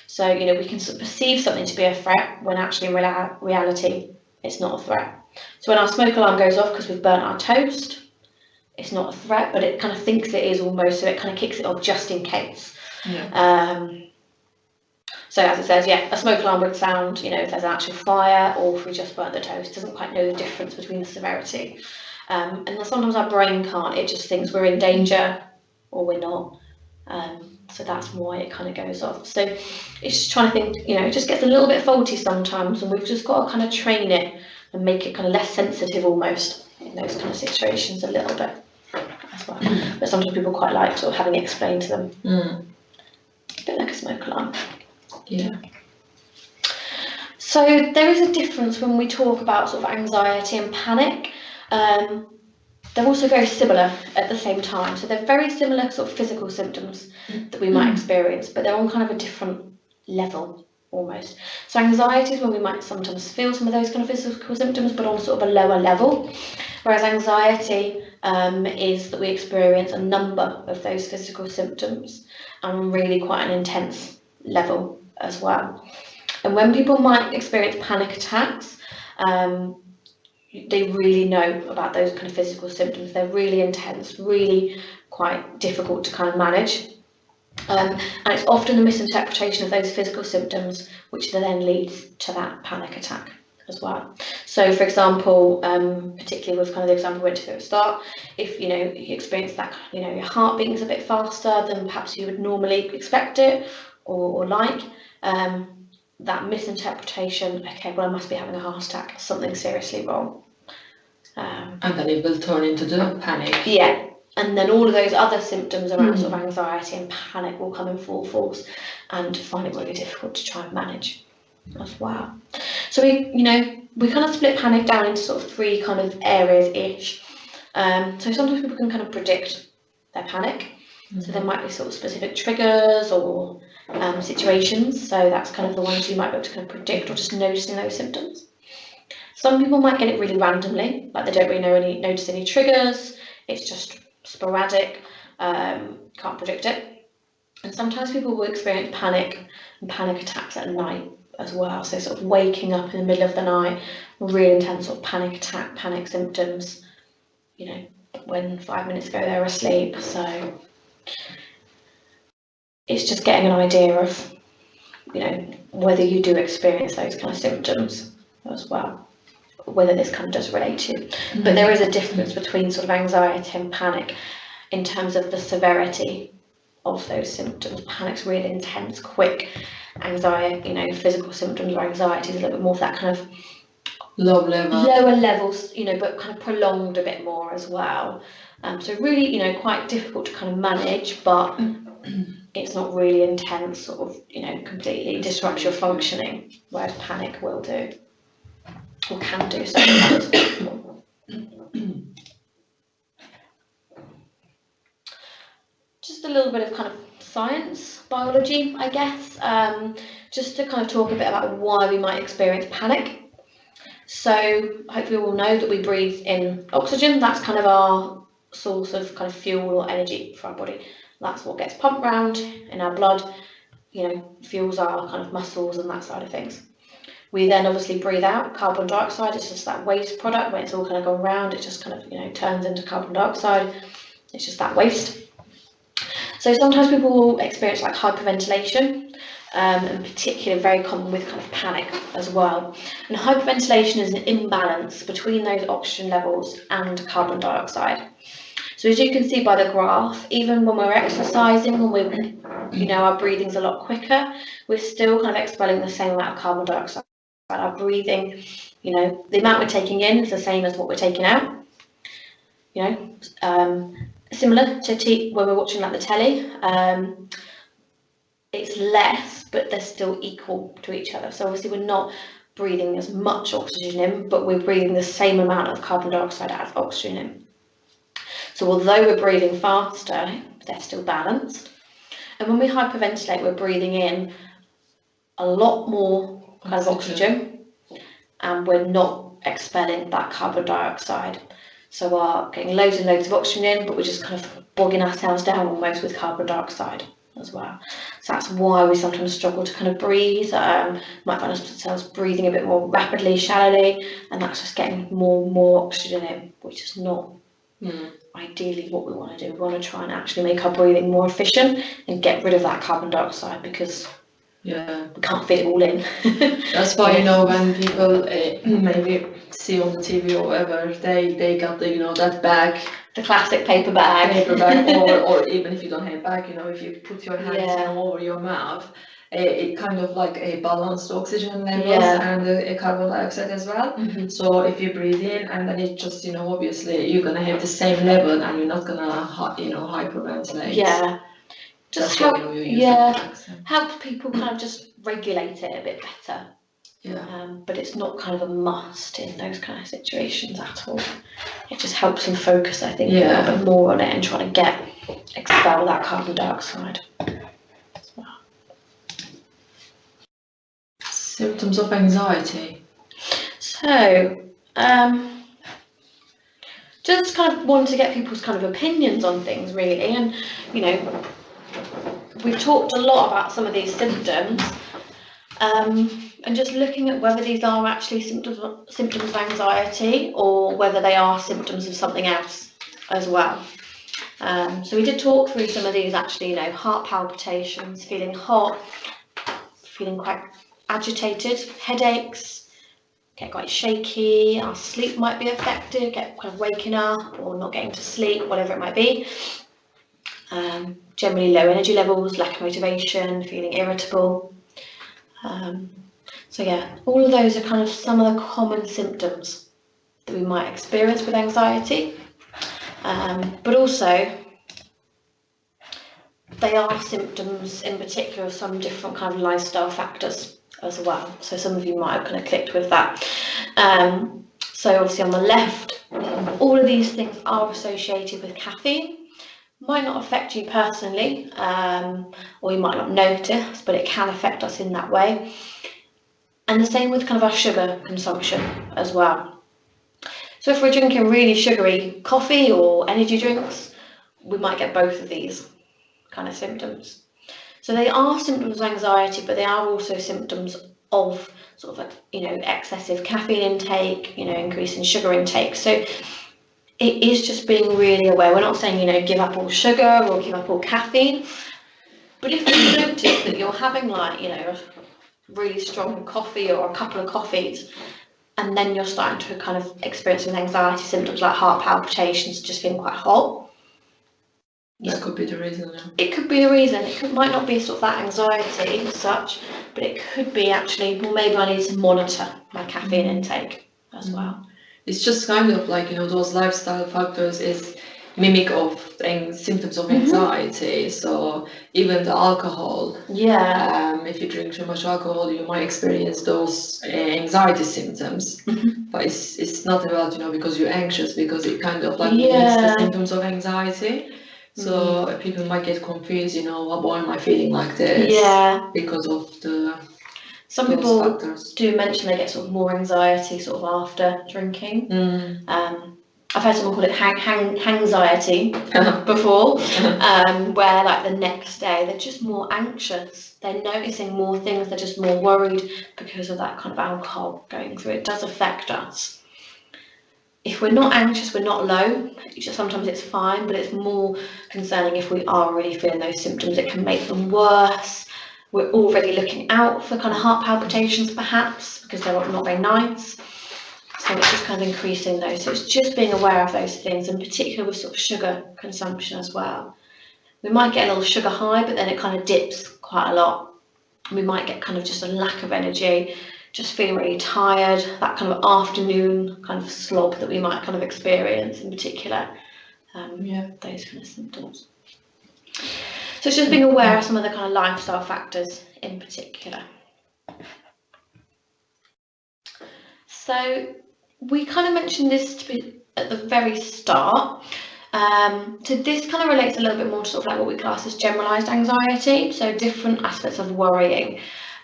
So, you know, we can perceive something to be a threat when actually in reality it's not a threat. So when our smoke alarm goes off because we've burnt our toast, it's not a threat, but it kind of thinks it is almost, so it kind of kicks it off just in case. So as it says, yeah, a smoke alarm would sound, you know, if there's an actual fire or if we just burnt the toast. It doesn't quite know the difference between the severity. And then sometimes our brain can't, it just thinks we're in danger or we're not. So that's why it kind of goes off. So it's just trying to think, you know, it just gets a little bit faulty sometimes, and we've just got to kind of train it and make it kind of less sensitive almost in those kind of situations a little bit as well. But sometimes people quite like sort of having it explained to them. A bit like a smoke alarm. Yeah. So there is a difference when we talk about sort of anxiety and panic. They're also very similar at the same time. So they're very similar sort of physical symptoms that we might experience, but they're on kind of a different level almost. So anxiety is when we might sometimes feel some of those kind of physical symptoms, but on sort of a lower level. Whereas anxiety is that we experience a number of those physical symptoms and really quite an intense level as well. And when people might experience panic attacks, they really know about those kind of physical symptoms. They're really intense, really quite difficult to kind of manage. And it's often the misinterpretation of those physical symptoms which then leads to that panic attack as well. So for example, particularly with kind of the example we went to at the start, if you know you experience that, you know, your heart beating's a bit faster than perhaps you would normally expect it or like, that misinterpretation, okay, well I must be having a heart attack, something seriously wrong. And then it will turn into the panic. Yeah, and then all of those other symptoms around sort of anxiety and panic will come in full force and find it really difficult to try and manage as well. So we kind of split panic down into sort of three kind of areas-ish. So sometimes people can kind of predict their panic. So there might be sort of specific triggers or situations. So that's kind of the ones you might be able to kind of predict or just noticing those symptoms. Some people might get it really randomly, like they don't really notice any triggers, it's just sporadic, can't predict it. And sometimes people will experience panic and panic attacks at night as well, so sort of waking up in the middle of the night, really intense sort of panic attack, panic symptoms, you know, when 5 minutes ago they were asleep. So it's just getting an idea of, you know, whether you do experience those kind of symptoms as well, whether this kind of does relate to you. But there is a difference between sort of anxiety and panic in terms of the severity of those symptoms. Panic's really intense, quick. Anxiety, you know, physical symptoms or anxiety is a little bit more of that kind of lower levels, you know, but kind of prolonged a bit more as well. So really, you know, quite difficult to kind of manage, but it's not really intense, sort of, you know, completely disrupts your functioning, whereas panic will do. Or can do sometimes. Just a little bit of kind of science, biology, I guess, just to kind of talk a bit about why we might experience panic. So hopefully we all know that we breathe in oxygen. That's kind of our source of kind of fuel or energy for our body. That's what gets pumped around in our blood, you know, fuels our kind of muscles and that side of things. We then obviously breathe out carbon dioxide. It's just that waste product. When it's all kind of gone round, it just kind of, you know, turns into carbon dioxide. It's just that waste. So sometimes people will experience like hyperventilation, and particularly very common with kind of panic as well. And hyperventilation is an imbalance between those oxygen levels and carbon dioxide. So as you can see by the graph, even when we're exercising, when we're, our breathing's a lot quicker, we're still kind of expelling the same amount of carbon dioxide. Our breathing, the amount we're taking in is the same as what we're taking out. Similar to when we're watching like the telly, it's less, but they're still equal to each other. So obviously we're not breathing as much oxygen in, but we're breathing the same amount of carbon dioxide as oxygen in. So although we're breathing faster, they're still balanced. And when we hyperventilate, we're breathing in a lot more kind of oxygen, and we're not expelling that carbon dioxide. So we're getting loads and loads of oxygen in, but we're just kind of bogging ourselves down almost with carbon dioxide as well. So that's why we sometimes struggle to kind of breathe. Might find ourselves breathing a bit more rapidly, shallowly, and that's just getting more and more oxygen in, which is not ideally what we want to do. We want to try and actually make our breathing more efficient and get rid of that carbon dioxide, because we can't fit it all in. That's why when people maybe see on the TV or whatever, they got the that bag, the classic paper bag, or even if you don't have a bag, if you put your hands over your mouth, it kind of like a balanced oxygen levels and a carbon dioxide as well. So if you breathe in, and then it just obviously you're gonna have the same level, and you're not gonna hyperventilate. Just help people kind of just regulate it a bit better. But it's not kind of a must in those kind of situations at all. It just helps them focus, I think, a little bit more on it and try to expel that carbon dioxide as well. Symptoms of anxiety. So, just kind of want to get people's kind of opinions on things, really, and we've talked a lot about some of these symptoms, and just looking at whether these are actually symptoms of anxiety, or whether they are symptoms of something else as well. So we did talk through some of these actually, heart palpitations, feeling hot, feeling quite agitated, headaches, get quite shaky, our sleep might be affected, get kind of waking up or not getting to sleep, whatever it might be. Generally low energy levels, lack of motivation, feeling irritable. So all of those are kind of some of the common symptoms that we might experience with anxiety, but also they are symptoms in particular of some different kind of lifestyle factors as well. So some of you might have kind of clicked with that. So obviously on the left, all of these things are associated with caffeine. Might not affect you personally, or you might not notice, but it can affect us in that way. And the same with kind of our sugar consumption as well. So if we're drinking really sugary coffee or energy drinks, we might get both of these kind of symptoms. So they are symptoms of anxiety, but they are also symptoms of sort of excessive caffeine intake, increase in sugar intake. So it is just being really aware. We're not saying, give up all sugar or give up all caffeine. But if you notice that you're having a really strong coffee or a couple of coffees, and then you're starting to kind of experience some anxiety symptoms like heart palpitations, just feeling quite hot. That could be the reason. It could be the reason. Might not be sort of that anxiety as such, but it could be actually, well, maybe I need to monitor my caffeine intake as well. It's just kind of like, those lifestyle factors is mimic of symptoms of anxiety. So even the alcohol, if you drink too much alcohol, you might experience those anxiety symptoms. But it's not about, because you're anxious, because it kind of like mimics the symptoms of anxiety. So people might get confused, why am I feeling like this? Because of some people factors. Do mention they get sort of more anxiety sort of after drinking. I've heard someone call it hangxiety before, where like the next day they're just more anxious. They're noticing more things. They're just more worried because of that kind of alcohol going through. It does affect us. If we're not anxious, we're not low. Sometimes it's fine, but it's more concerning if we are already feeling those symptoms. It can make them worse. We're already looking out for kind of heart palpitations, perhaps, because they're not very nice. So it's just kind of increasing those. So it's just being aware of those things, in particular with sort of sugar consumption as well. We might get a little sugar high, but then it kind of dips quite a lot. We might get kind of just a lack of energy, just feeling really tired, that kind of afternoon kind of slob that we might kind of experience in particular. Those kind of symptoms. So it's just being aware of some of the kind of lifestyle factors in particular. So we kind of mentioned this at the very start. So this kind of relates a little bit more to sort of like what we class as generalised anxiety, so different aspects of worrying.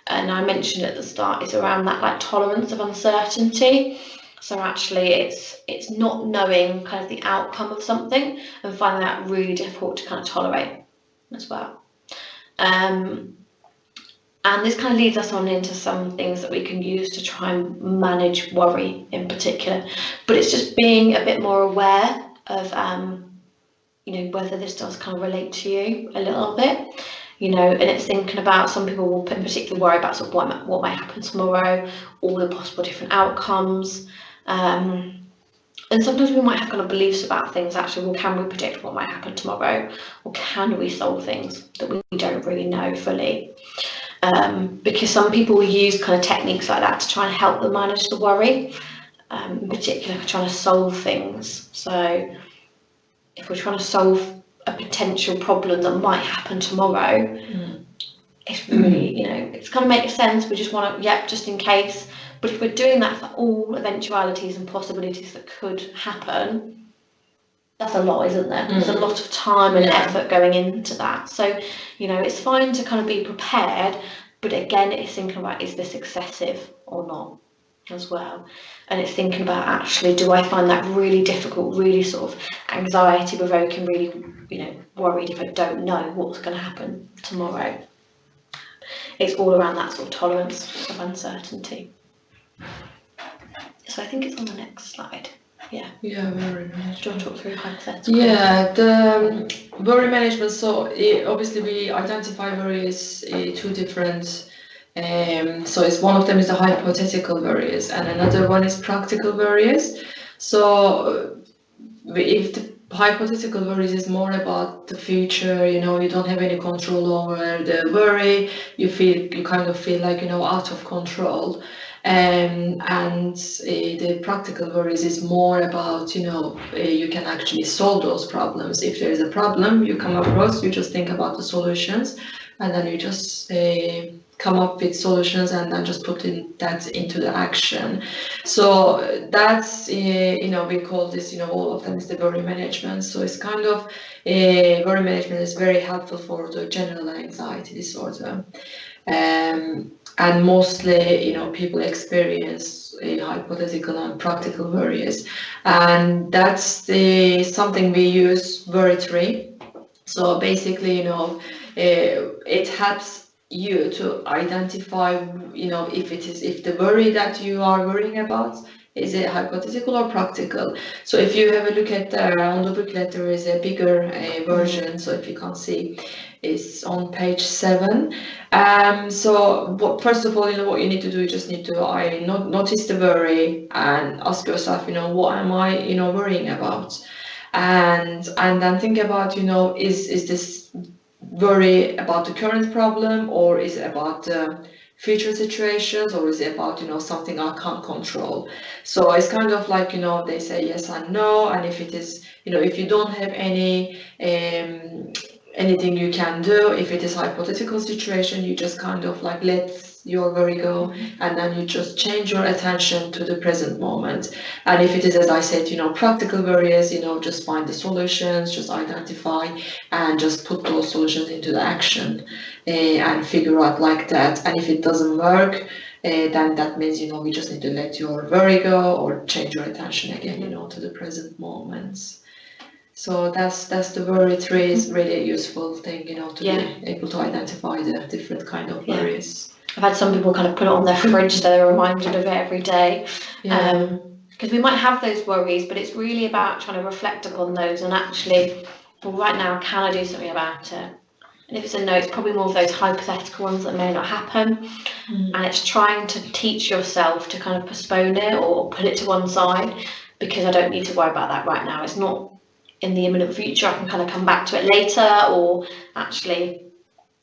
And I mentioned at the start, it's around that like tolerance of uncertainty. So actually it's not knowing kind of the outcome of something and finding that really difficult to kind of tolerate as well. And this kind of leads us on into some things that we can use to try and manage worry in particular. But it's just being a bit more aware of, whether this does kind of relate to you a little bit, and it's thinking about, some people will particularly worry about sort of what might happen tomorrow, all the possible different outcomes. And sometimes we might have kind of beliefs about things, actually, well, can we predict what might happen tomorrow? Or can we solve things that we don't really know fully? Because some people use kind of techniques like that to try and help them manage the worry, in particular for trying to solve things. So if we're trying to solve a potential problem that might happen tomorrow, it's really, it's kind of makes sense. We just want to, just in case. But if we're doing that for all eventualities and possibilities that could happen, that's a lot, isn't there? There's a lot of time and effort going into that. So, it's fine to kind of be prepared, but again, it's thinking about, is this excessive or not as well? And it's thinking about, actually, do I find that really difficult, really sort of anxiety provoking, really, worried if I don't know what's going to happen tomorrow? It's all around that sort of tolerance of uncertainty. So I think it's on the next slide. Yeah, worry management. Do you want to talk through hypothetical? The worry management, so obviously we identify worries two different, so it's one of them is the hypothetical worries and another one is practical worries. So if the hypothetical worries is more about the future, you don't have any control over the worry, you kind of feel like, out of control. And the practical worries is more about, you can actually solve those problems. If there is a problem you come across, you just think about the solutions, and then you just come up with solutions and then just put that into the action. So that's, we call this, all of them is the worry management. So it's kind of, worry management is very helpful for the general anxiety disorder. And mostly, people experience hypothetical and practical worries, and that's something we use worry tree. So basically, it helps you to identify, if the worry that you are worrying about is it hypothetical or practical. So if you have a look at on the booklet, there is a bigger version. So if you can't see, it's on page 7. So first of all, what you need to do, you just need to notice the worry and ask yourself, what am I, worrying about, and then think about, is this worry about the current problem, or is it about future situations, or is it about something I can't control? So it's kind of like, they say yes and no, and if it is, if you don't have anything you can do, if it is hypothetical situation, you just kind of like let your worry go, and then you just change your attention to the present moment. And if it is, as I said, practical worries, just find the solutions, just identify and just put those solutions into the action, and figure out like that. And if it doesn't work, then that means, we just need to let your worry go or change your attention again, to the present moments. So that's the worry tree is really a useful thing, to be able to identify the different kind of worries. I've had some people kind of put it on their fridge so they're reminded of it every day. Because we might have those worries, but it's really about trying to reflect upon those and actually, well, right now, can I do something about it? And if it's a no, it's probably more of those hypothetical ones that may not happen. And it's trying to teach yourself to kind of postpone it or put it to one side, because I don't need to worry about that right now. It's not in the imminent future. I can kind of come back to it later, or actually,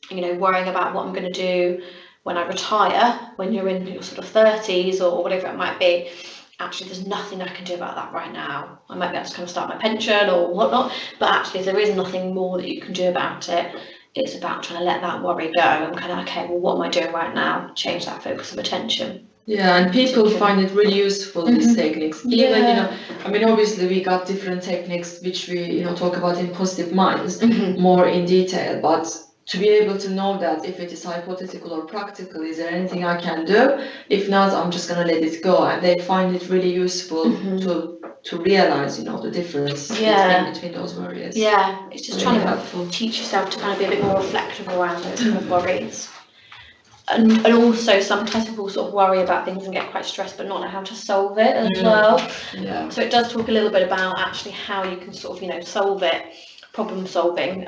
you know, worrying about what I'm going to do when I retire, when you're in your sort of 30s or whatever it might be. Actually, there's nothing I can do about that right now. I might be able to kind of start my pension or whatnot, but actually, if there is nothing more that you can do about it, it's about trying to let that worry go and kind of, okay, well, what am I doing right now? Change that focus of attention. Yeah, and people find it really useful, these techniques. Even, you know, I mean, obviously we got different techniques which we, you know, talk about in Positive Minds more in detail, but to be able to know that if it is hypothetical or practical, is there anything I can do? If not, I'm just gonna let it go. And they find it really useful to realize, you know, the difference between those worries. Yeah, it's just really trying to teach yourself to kind of be a bit more reflective around those kind of worries. And also sometimes people sort of worry about things and get quite stressed but not know how to solve it as well. Yeah. So it does talk a little bit about actually how you can sort of, you know, solve it, problem solving.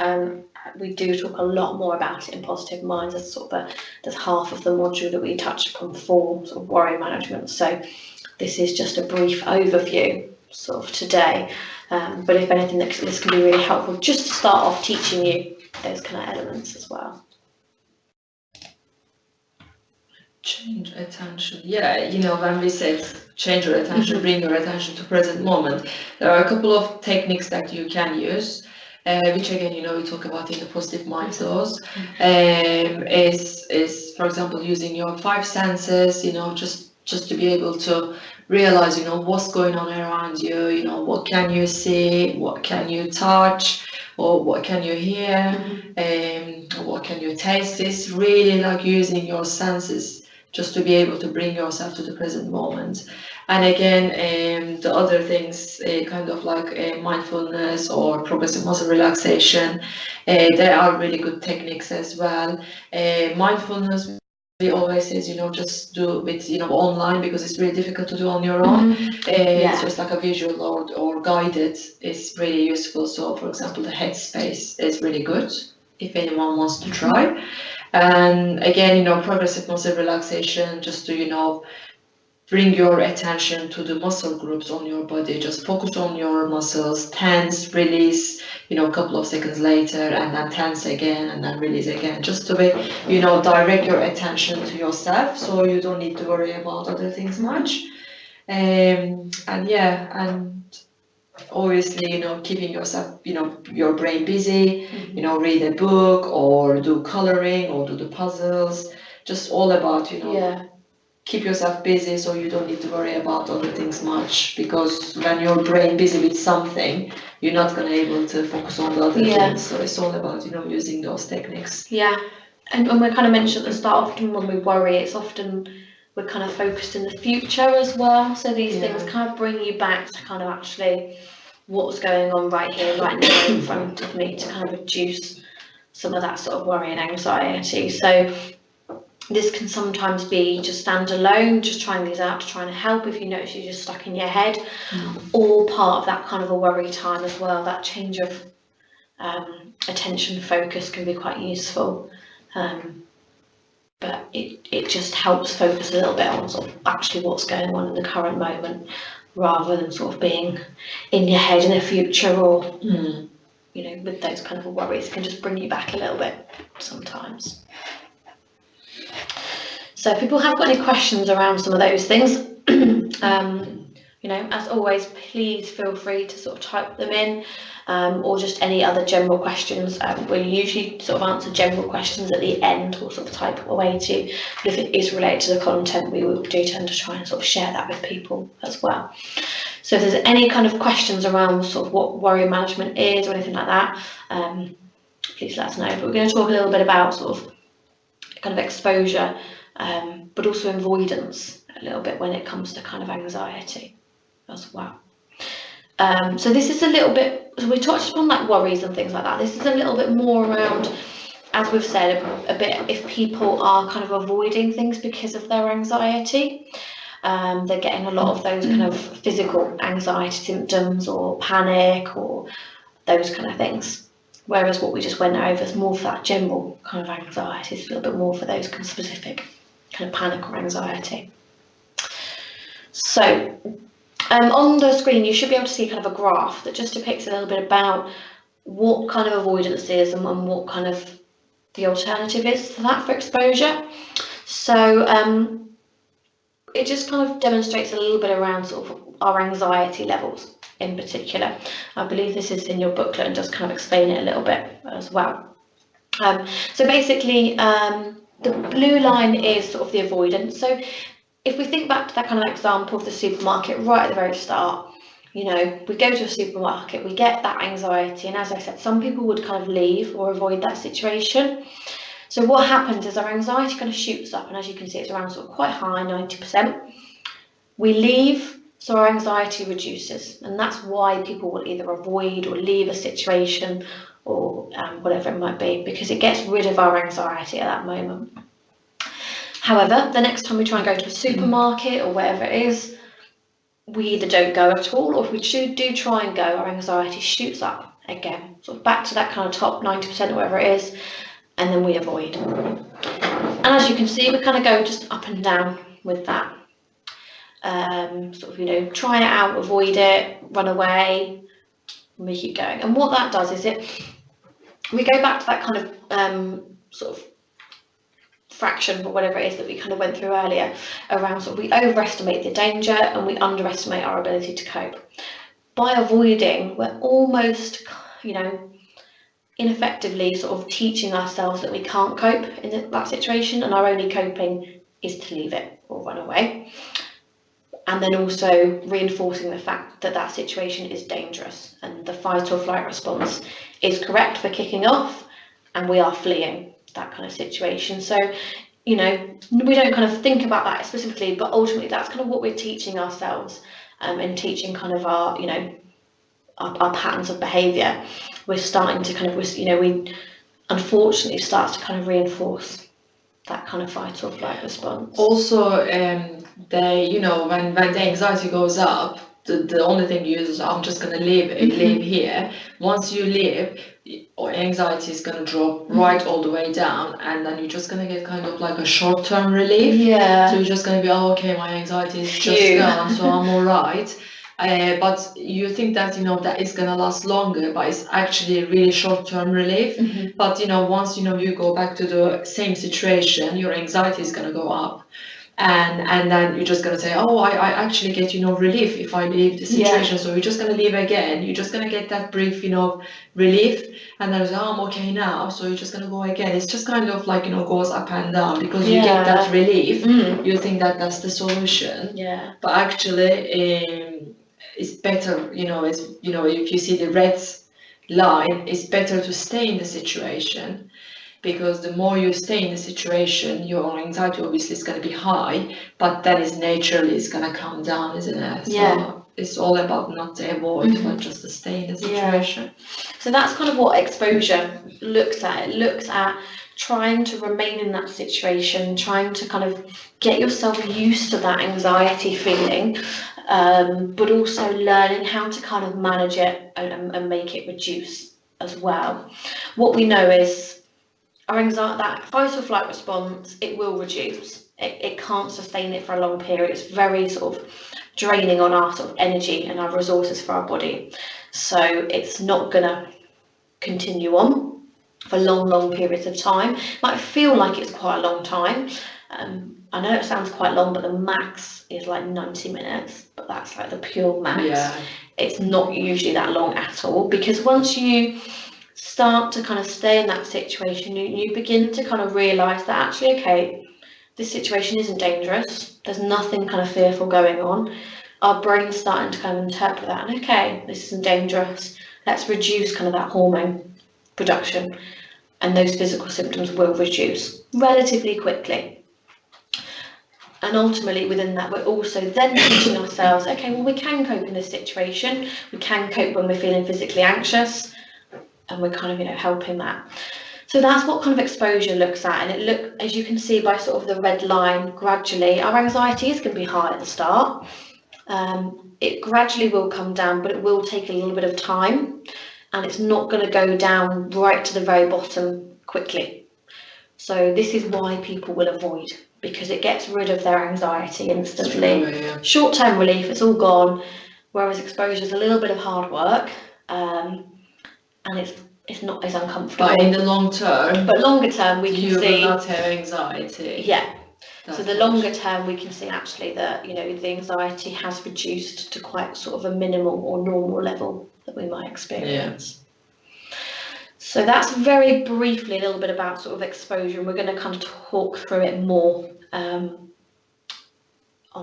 We do talk a lot more about it in Positive Minds. As sort of there's half of the module that we touched upon for sort of worry management. So this is just a brief overview sort of today. But if anything, this can be really helpful just to start off teaching you those kind of elements as well. Change attention. Yeah, you know, when we said change your attention, bring your attention to present moment, there are a couple of techniques that you can use, which again, you know, we talk about in the Positive Minds laws. Is for example using your 5 senses, you know, just to be able to realize, you know, what's going on around you, you know, what can you see, what can you touch, or what can you hear, what can you taste. It's really like using your senses just to be able to bring yourself to the present moment. And again, the other things, kind of like mindfulness or progressive muscle relaxation, they are really good techniques as well. Mindfulness, we always say, you know, just do it, you know, online, because it's really difficult to do on your own. It's just like a visual or guided is really useful. So for example, the Headspace is really good if anyone wants to try. And again, you know, progressive muscle relaxation, just to, you know, bring your attention to the muscle groups on your body. Just focus on your muscles, tense, release, you know, a couple of seconds later, and then tense again, and then release again. Just to be, you know, direct your attention to yourself, so you don't need to worry about other things much. And yeah, and obviously, you know, keeping yourself, you know, your brain busy, you know, read a book or do coloring or do the puzzles, just all about, you know, keep yourself busy so you don't need to worry about other things much, because when your brain busy with something, you're not going to be able to focus on the other things. So it's all about, you know, using those techniques. Yeah, and we kind of mentioned at the start, often when we worry, it's often we're kind of focused in the future as well. So these things kind of bring you back to kind of actually what's going on right here, right now in front of me, to kind of reduce some of that sort of worry and anxiety. So this can sometimes be just stand alone, just trying these out to try and help if you notice you're just stuck in your head, or part of that kind of a worry time as well. That change of attention focus can be quite useful. But it just helps focus a little bit on sort of actually what's going on in the current moment, rather than sort of being in your head in the future, or you know, with those kind of worries. It can just bring you back a little bit sometimes. So if people have got any questions around some of those things, you know, as always, please feel free to sort of type them in, or just any other general questions. We usually sort of answer general questions at the end, or sort of type away to. But if it is related to the content, we do tend to try and sort of share that with people as well. So if there's any kind of questions around sort of what worry management is or anything like that, please let us know. But we're going to talk a little bit about sort of kind of exposure, but also avoidance a little bit when it comes to kind of anxiety as well. So this is a little bit, so we touched upon like worries and things like that. This is a little bit more around, as we've said, a bit if people are kind of avoiding things because of their anxiety. They're getting a lot of those kind of physical anxiety symptoms or panic or those kind of things. Whereas what we just went over is more for that general kind of anxiety, it's a little bit more for those kind of specific kind of panic or anxiety. So on the screen you should be able to see kind of a graph that just depicts a little bit about what kind of avoidance is and what kind of the alternative is for that for exposure. So it just kind of demonstrates a little bit around sort of our anxiety levels in particular. I believe this is in your booklet and just kind of explain it a little bit as well. So basically the blue line is sort of the avoidance. So if we think back to that kind of example of the supermarket right at the very start, you know, we go to a supermarket, we get that anxiety, and as I said, some people would kind of leave or avoid that situation. So what happens is our anxiety kind of shoots up, and as you can see, it's around sort of quite high, 90%. We leave, so our anxiety reduces, and that's why people will either avoid or leave a situation or whatever it might be, because it gets rid of our anxiety at that moment. However, the next time we try and go to a supermarket or wherever it is, we either don't go at all, or if we do try and go, our anxiety shoots up again, sort of back to that kind of top 90% or whatever it is, and then we avoid. And as you can see, we kind of go just up and down with that. Sort of, you know, try it out, avoid it, run away, and we keep going. And what that does is we go back to that kind of sort of fraction or whatever it is that we kind of went through earlier around sort of we overestimate the danger and we underestimate our ability to cope. By avoiding, we're almost, you know, ineffectively sort of teaching ourselves that we can't cope in that situation, and our only coping is to leave it or run away. And then also reinforcing the fact that that situation is dangerous and the fight or flight response is correct for kicking off, and we are fleeing that kind of situation. So, you know, we don't kind of think about that specifically, but ultimately that's kind of what we're teaching ourselves and teaching kind of our, you know, our patterns of behaviour. We're starting to kind of, you know, we unfortunately starts to kind of reinforce that kind of fight or flight response. Also, they, you know, when the anxiety goes up, the only thing you use is I'm just gonna live here. Once you live, anxiety is gonna drop right all the way down, and then you're just gonna get kind of like a short-term relief. Yeah. So you're just gonna be, oh, okay, my anxiety is just gone, so I'm all right. But you think that, you know, that is gonna last longer, but it's actually really short-term relief. But, you know, once, you know, you go back to the same situation, your anxiety is gonna go up. And then you're just gonna say, oh, I actually get, you know, relief if I leave the situation. So you're just gonna leave again. You're just gonna get that brief, you know, relief, and then you say, oh, I'm okay now. So you're just gonna go again. It's just kind of like, you know, goes up and down because you get that relief. You think that that's the solution. Yeah. But actually, it's better, you know, if you see the red line, it's better to stay in the situation. Because the more you stay in the situation, your anxiety obviously is going to be high, but that is naturally is going to come down, isn't it? So it's all about not to avoid, but just to stay in the situation. So that's kind of what exposure looks at. It looks at trying to remain in that situation, trying to kind of get yourself used to that anxiety feeling, but also learning how to kind of manage it and make it reduce as well. What we know is our anxiety, that fight or flight response, it will reduce. It can't sustain it for a long period. It's very sort of draining on our sort of energy and our resources for our body. So it's not gonna continue on for long periods of time. It might feel like it's quite a long time. I know it sounds quite long, but the max is like 90 minutes, but that's like the pure max. Yeah. It's not usually that long at all, because once you start to kind of stay in that situation, you begin to kind of realise that actually, okay, this situation isn't dangerous, there's nothing kind of fearful going on. Our brain's starting to kind of interpret that, and okay, this isn't dangerous, let's reduce kind of that hormone production, and those physical symptoms will reduce relatively quickly. And ultimately within that, we're also then teaching ourselves, okay, well, we can cope in this situation, we can cope when we're feeling physically anxious, and we're kind of, you know, helping that. So that's what kind of exposure looks at, and as you can see by sort of the red line, gradually our anxiety is going to be high at the start. It gradually will come down, but it will take a little bit of time. and it's not going to go down right to the very bottom quickly. So this is why people will avoid, because it gets rid of their anxiety instantly. Short-term relief, it's all gone, whereas exposure is a little bit of hard work, and it's not as uncomfortable. But in the long term, but longer term, we can see you will not have anxiety. Yeah. So the longer term, we can see actually that, you know, the anxiety has reduced to quite sort of a minimal or normal level that we might experience. So that's very briefly a little bit about sort of exposure, and we're going to kind of talk through it more on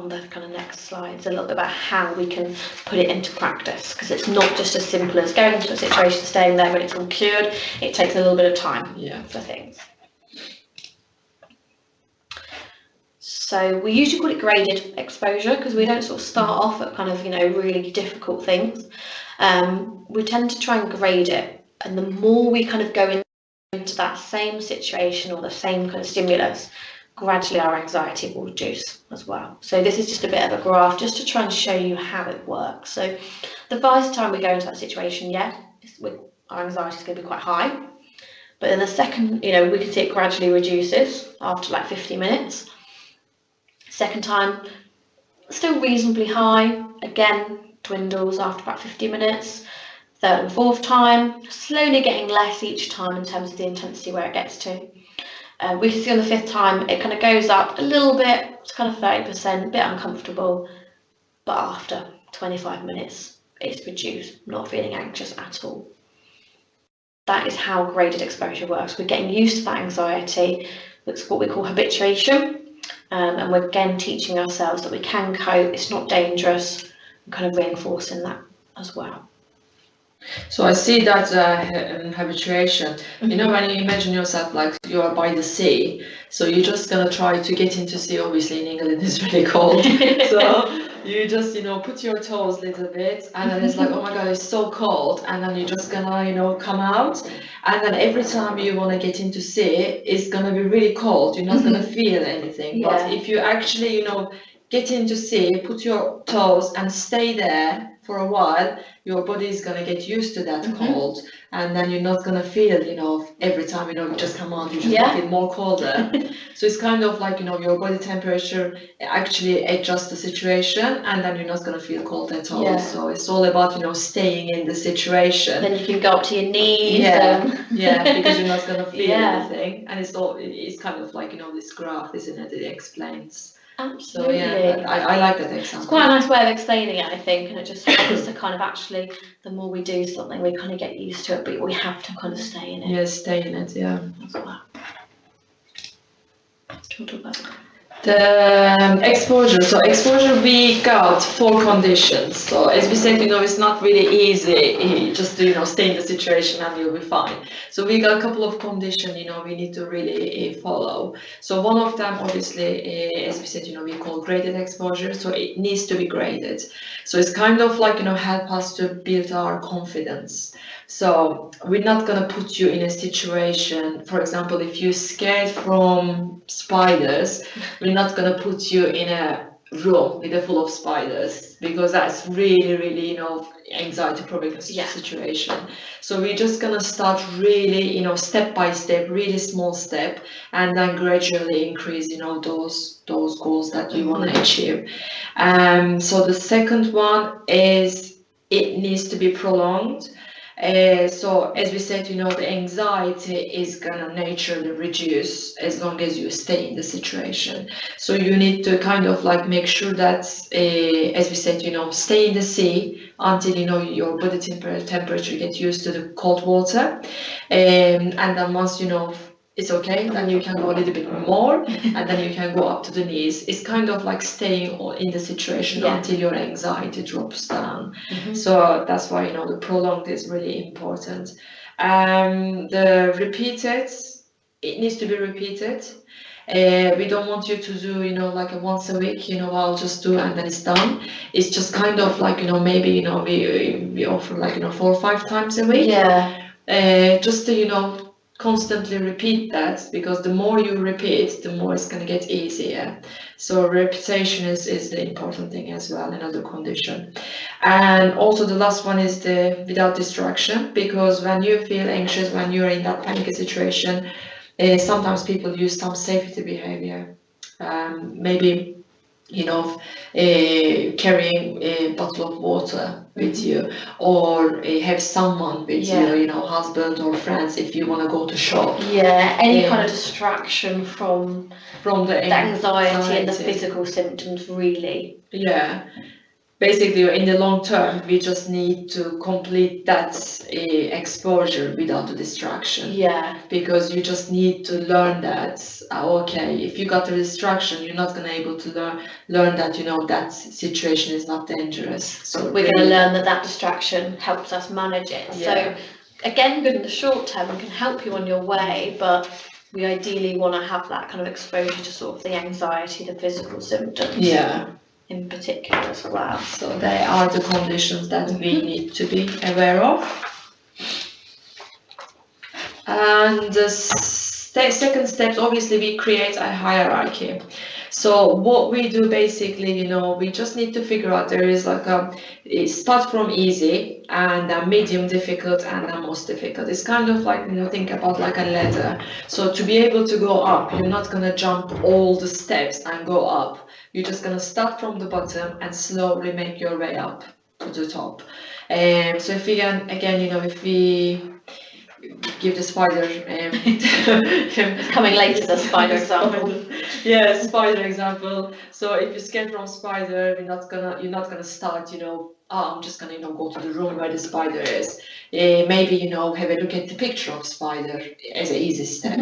the kind of next slides, a little bit about how we can put it into practice, because it's not just as simple as going into a situation, staying there when it's all cured. It takes a little bit of time for things. So we usually call it graded exposure, because we don't sort of start off at kind of, you know, really difficult things. We tend to try and grade it, and the more we kind of go into that same situation or the same kind of stimulus, gradually our anxiety will reduce as well. So this is just a bit of a graph just to try and show you how it works. So the first time we go into that situation, our anxiety is going to be quite high, but then the second, you know, we can see it gradually reduces after like 50 minutes. Second time, still reasonably high, again dwindles after about 50 minutes. Third and fourth time, slowly getting less each time in terms of the intensity where it gets to. We can see on the fifth time it kind of goes up a little bit, it's kind of 30%, a bit uncomfortable, but after 25 minutes it's reduced, not feeling anxious at all. That is how graded exposure works. We're getting used to that anxiety. It's what we call habituation. And we're again teaching ourselves that we can cope, it's not dangerous, and kind of reinforcing that as well. So I see that habituation. You know, when you imagine yourself like you are by the sea, so you're just gonna try to get into sea. Obviously in England it's really cold, so you just, you know, put your toes a little bit, and then it's like, oh my god, it's so cold, and then you're just gonna, you know, come out, and then every time you want to get into sea, it's gonna be really cold. You're not gonna feel anything. But if you actually, you know, get into sea, put your toes and stay there for a while, your body is gonna get used to that cold, and then you're not gonna feel, you know, every time, you know, you just come out, you just feel more colder. So it's kind of like, you know, your body temperature actually adjusts the situation, and then you're not gonna feel cold at all. So it's all about, you know, staying in the situation. Then you can go up to your knees. Because you're not gonna feel anything, and it's kind of like, you know, this graph, isn't it? It explains. Absolutely. So I like that example. It's quite a nice way of explaining it, I think, and it just helps us to kind of actually, the more we do something, we kind of get used to it, but we have to kind of stay in it. Yeah, stay in it, as well. Can we talk about that? The exposure. So exposure, we got 4 conditions. So as we said, you know, it's not really easy just to, you know, stay in the situation and you'll be fine. So we got a couple of conditions, you know, we need to really follow. So one of them, obviously, as we said, you know, we call graded exposure. So it needs to be graded. So it's kind of like, you know, help us to build our confidence. So we're not going to put you in a situation, for example, if you're scared from spiders, we're not going to put you in a room with a full of spiders, because that's really, really, you know, anxiety provoking situation. So we're just going to start really, you know, step by step, really small step, and then gradually increase, you know, those goals that you want to achieve. So the second one is it needs to be prolonged. So as we said, you know, the anxiety is gonna naturally reduce as long as you stay in the situation. So you need to kind of like make sure that, as we said, you know, stay in the sea until, you know, your body temperature gets used to the cold water. And then once, you know, it's okay, then you can go a little bit more, and then you can go up to the knees. It's kind of like staying in the situation until your anxiety drops down. So that's why, you know, the prolonged is really important. The repeated, it needs to be repeated. We don't want you to do, you know, like a once a week, you know, I'll just do and then it's done. It's just kind of like, you know, maybe, you know, we offer like, you know, 4 or 5 times a week. Just to, you know, constantly repeat that, because the more you repeat, the more it's going to get easier. So repetition is the important thing as well, another condition. And also the last one is the without distraction, because when you feel anxious, when you're in that panicky situation, sometimes people use some safety behavior. Maybe, carrying a bottle of water with you, or have someone with you, husband or friends, if you want to go to shop. Yeah, any kind of distraction from the anxiety and the physical symptoms, really. Yeah. Basically, in the long term, we just need to complete that exposure without the distraction. Yeah. Because you just need to learn that, okay, if you got the distraction, you're not going to be able to learn that, that situation is not dangerous. So we're going to learn that distraction helps us manage it. Yeah. So again, good in the short term and can help you on your way, but we ideally want to have that kind of exposure to sort of the anxiety, the physical symptoms. Yeah. In particular as well. So they are the conditions that we need to be aware of. And the second step, obviously, we create a hierarchy. So what we do basically, we just need to figure out, there is like start from easy, and medium difficult, and most difficult. It's kind of like, think about like a ladder. So to be able to go up, you're not going to jump all the steps and go up. You're just going to start from the bottom and slowly make your way up to the top. So if we can, again, if we give the spider coming later, the spider example. Yeah, spider example. So if you scan from spider, you're not gonna start, I'm just gonna go to the room where the spider is. Maybe have a look at the picture of spider as an easy step.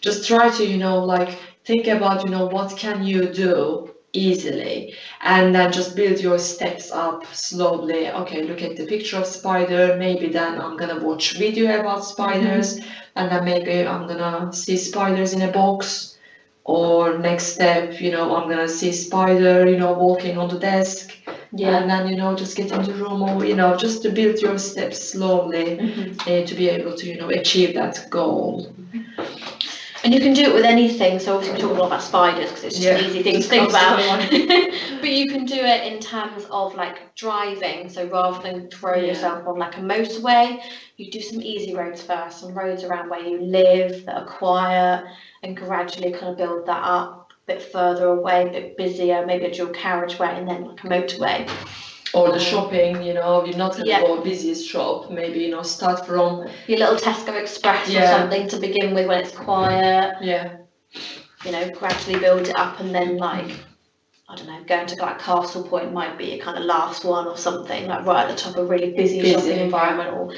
Just try to think about what can you do easily, and then just build your steps up slowly. Okay, look at the picture of spider, maybe then I'm gonna watch video about spiders, and then maybe I'm gonna see spiders in a box, or next step, I'm gonna see spider, walking on the desk. Yeah. And then just get in the room, or just to build your steps slowly to be able to achieve that goal. And you can do it with anything, so obviously we talk a lot about spiders because it's just an easy thing to think about. But you can do it in terms of like driving, so rather than throw yourself on like a motorway, you do some easy roads first, some roads around where you live that are quiet, and gradually kind of build that up a bit further away, a bit busier, maybe a dual carriageway, and then like a motorway. Or the shopping, you're not going to go busiest shop. Maybe, start from your little Tesco Express or something to begin with when it's quiet. Yeah. Gradually build it up, and then like, I don't know, going to like Castle Point might be a kind of last one or something, like right at the top of a really busy shopping environment, or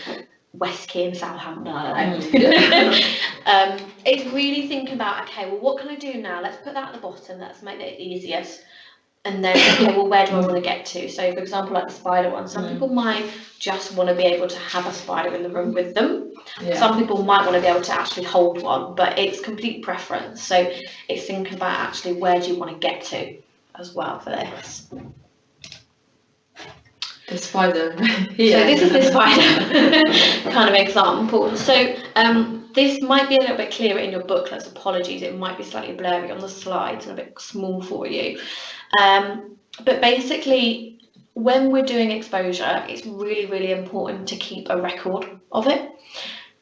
West Key in Southampton, I don't know. It's really thinking about, okay, well, what can I do now? Let's put that at the bottom, let's make it easiest. And then, okay, well, where do I want to get to? So, for example, like the spider one, some people might just want to be able to have a spider in the room with them. Yeah. Some people might want to be able to actually hold one, but it's complete preference. So it's thinking about actually where do you want to get to as well for this. The spider. So this is the spider kind of example. So this might be a little bit clearer in your booklets. Apologies, it might be slightly blurry on the slides and a bit small for you. But basically, when we're doing exposure, it's really, really important to keep a record of it.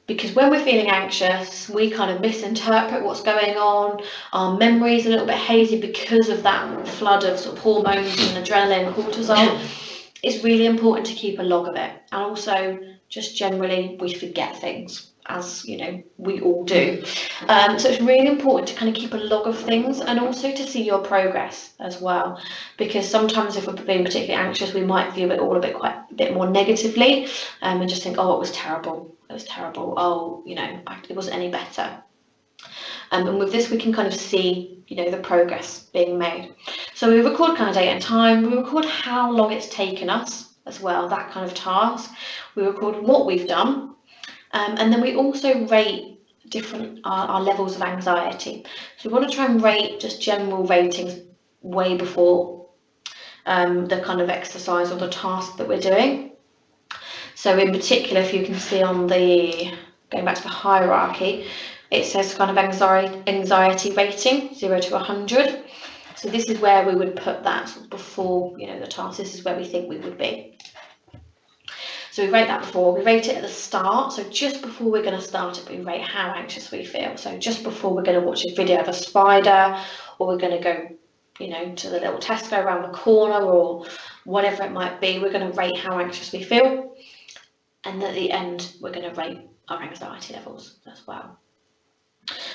Because when we're feeling anxious, we kind of misinterpret what's going on. Our memory is a little bit hazy because of that flood of sort of hormones and adrenaline and cortisol. It's really important to keep a log of it. And also, just generally, we forget things, as we all do. So it's really important to kind of keep a log of things, and also to see your progress as well, because sometimes if we're being particularly anxious, we might view it all a bit more negatively, and just think, oh, it was terrible, oh, it wasn't any better. And with this, we can kind of see the progress being made. So we record kind of date and time, we record how long it's taken us as well, that kind of task, we record what we've done. And then we also rate different our levels of anxiety. So we want to try and rate just general ratings way before the kind of exercise or the task that we're doing. So in particular, if you can see on the going back to the hierarchy, it says kind of anxiety rating 0 to 100. So this is where we would put that sort of before, you know, the task. This is where we think we would be. So we rate that before. We rate it at the start. So just before we're going to start it, we rate how anxious we feel. So just before we're going to watch a video of a spider, or we're going to go, you know, to the little Tesco around the corner, or whatever it might be, we're going to rate how anxious we feel. And at the end, we're going to rate our anxiety levels as well.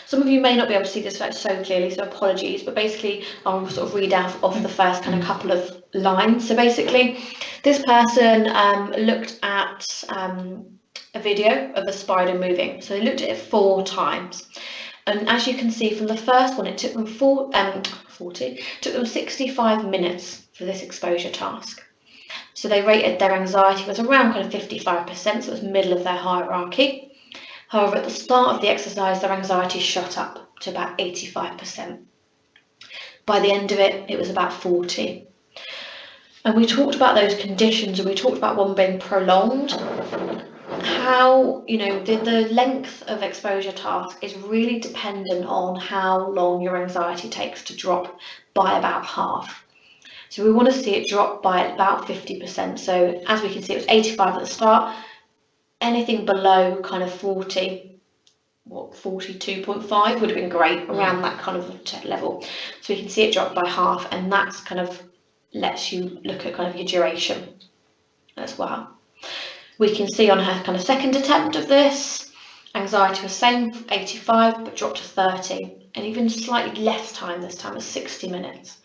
Some of you may not be able to see this so clearly, so apologies, but basically I'll sort of read out off the first kind of couple of lines. So basically, this person looked at a video of a spider moving. So they looked at it 4 times. And as you can see from the first one, it took them 65 minutes for this exposure task. So they rated their anxiety was around kind of 55%, so it was middle of their hierarchy. However, at the start of the exercise, their anxiety shot up to about 85%. By the end of it, it was about 40. And we talked about those conditions, and we talked about one being prolonged. How, you know, the length of exposure task is really dependent on how long your anxiety takes to drop by about half. So we want to see it drop by about 50%. So as we can see, it was 85 at the start. Anything below kind of 40, 42.5 would have been great, around that kind of level. So we can see it drop by half, and that's kind of lets you look at kind of your duration as well. We can see on her kind of second attempt of this, anxiety was same, 85, but dropped to 30, and even slightly less time this time, was 60 minutes.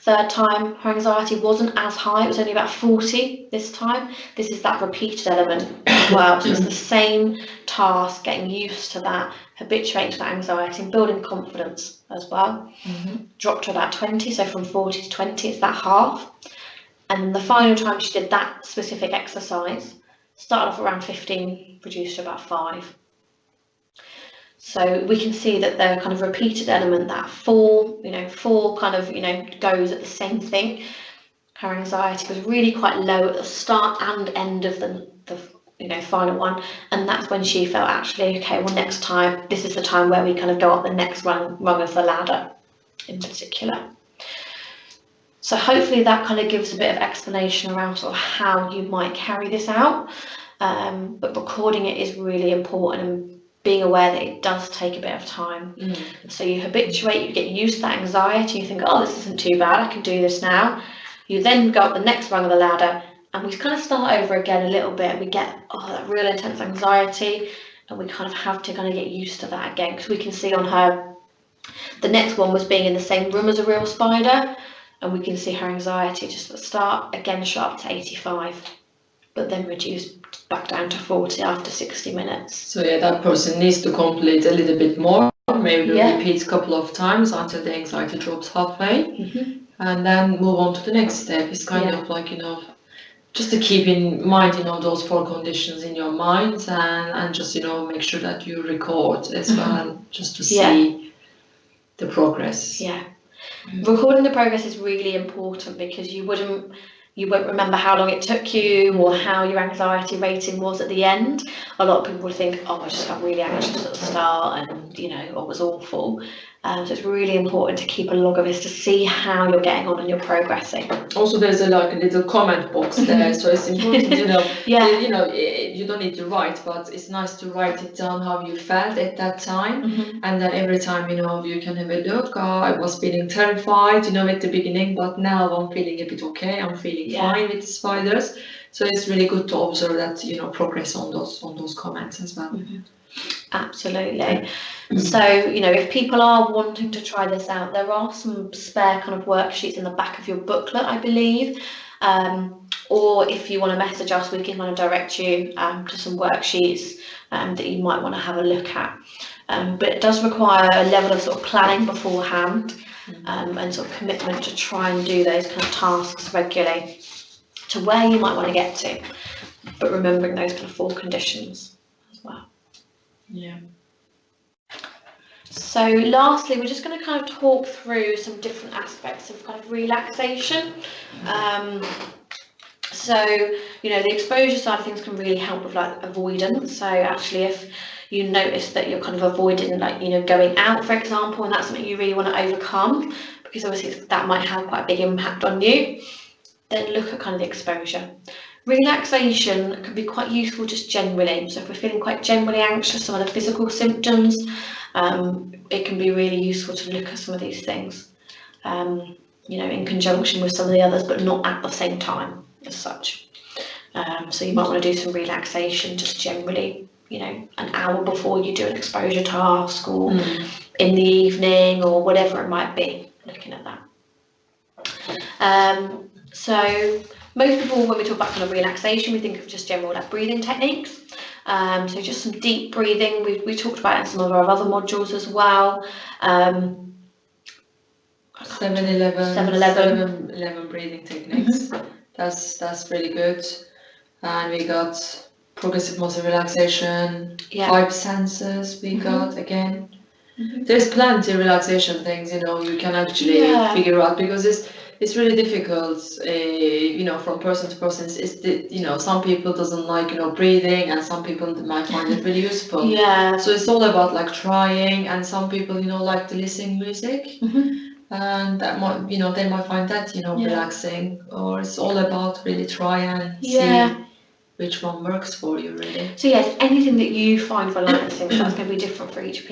Third time, her anxiety wasn't as high, it was only about 40 this time. This is that repeated element as well. So it's the same task, getting used to that, habituating to that anxiety and building confidence as well. Dropped to about 20, so from 40 to 20, it's that half. And then the final time she did that specific exercise, started off around 15, reduced to about 5. So we can see that the kind of repeated element, that 4 kind of, goes at the same thing. Her anxiety was really quite low at the start and end of the final one, and that's when she felt, actually, okay, well, next time, this is the time where we kind of go up the next rung of the ladder in particular. So hopefully that kind of gives a bit of explanation around sort of how you might carry this out, but recording it is really important, and being aware that it does take a bit of time. So you habituate, you get used to that anxiety, you think, oh, this isn't too bad, I can do this now. You then go up the next rung of the ladder, and we kind of start over again a little bit. We get that real intense anxiety, and we kind of have to kind of get used to that again, because we can see on her, the next one was being in the same room as a real spider, and we can see her anxiety just at the start, again shot up to 85, but then reduced back down to 40 after 60 minutes. So yeah, that person needs to complete a little bit more, maybe repeat a couple of times until the anxiety drops halfway, and then move on to the next step. It's kind of like, just to keep in mind, those 4 conditions in your mind, and just, make sure that you record as well, just to see the progress. Recording the progress is really important, because you won't remember how long it took you or how your anxiety rating was at the end. A lot of people would think, oh, I just got really anxious at the start, and it was awful. So it's really important to keep a log of this to see how you're getting on and you're progressing. Also, there's a little comment box there, so it's important, you don't need to write, but it's nice to write it down how you felt at that time, and then every time, you can have a look. I was feeling terrified, at the beginning, but now I'm feeling a bit okay. I'm feeling fine with the spiders. So it's really good to observe that, progress on those comments as well. Absolutely. So, if people are wanting to try this out, there are some spare kind of worksheets in the back of your booklet, I believe. Or if you want to message us, we can kind of direct you to some worksheets that you might want to have a look at. But it does require a level of sort of planning beforehand, and sort of commitment to try and do those kind of tasks regularly to where you might want to get to, but remembering those kind of 4 conditions as well. So lastly, we're just going to kind of talk through some different aspects of kind of relaxation. So, you know, the exposure side of things can really help with like avoidance. So actually, if you notice that you're kind of avoiding, like, you know, going out, for example, and that's something you really want to overcome, because obviously that might have quite a big impact on you, then look at kind of the exposure. Relaxation can be quite useful just generally. So if we're feeling quite generally anxious, some of the physical symptoms, it can be really useful to look at some of these things, you know, in conjunction with some of the others, but not at the same time as such. So you might want to do some relaxation just generally, you know, an hour before you do an exposure task, or in the evening, or whatever it might be, looking at that. So most people, when we talk about kind of relaxation, we think of just general like breathing techniques. So just some deep breathing. We talked about it in some of our other modules as well. 7-11 breathing techniques. That's really good. And we got progressive muscle relaxation, 5 senses we got again. There's plenty of relaxation things, you know, you can actually figure out, because it's really difficult, you know, from person to person. You know, some people doesn't like, you know, breathing, and some people might find it really useful. So it's all about like trying, and some people, you know, like to listen music. And that might, you know, they might find that, you know, relaxing, or it's all about really try and see which one works for you, really. So yes, anything that you find relaxing, so that's going to be different for each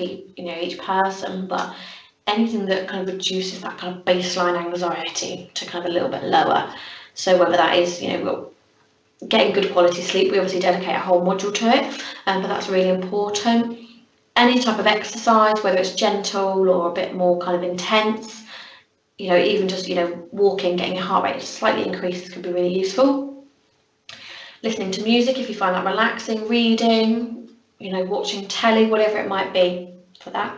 person, but anything that kind of reduces that kind of baseline anxiety to kind of a little bit lower. So whether that is, you know, getting good quality sleep, we obviously dedicate a whole module to it, but that's really important. Any type of exercise, whether it's gentle or a bit more kind of intense, you know, even just, you know, walking, getting your heart rate slightly increased can be really useful. Listening to music if you find that relaxing, reading, you know, watching telly, whatever it might be for that.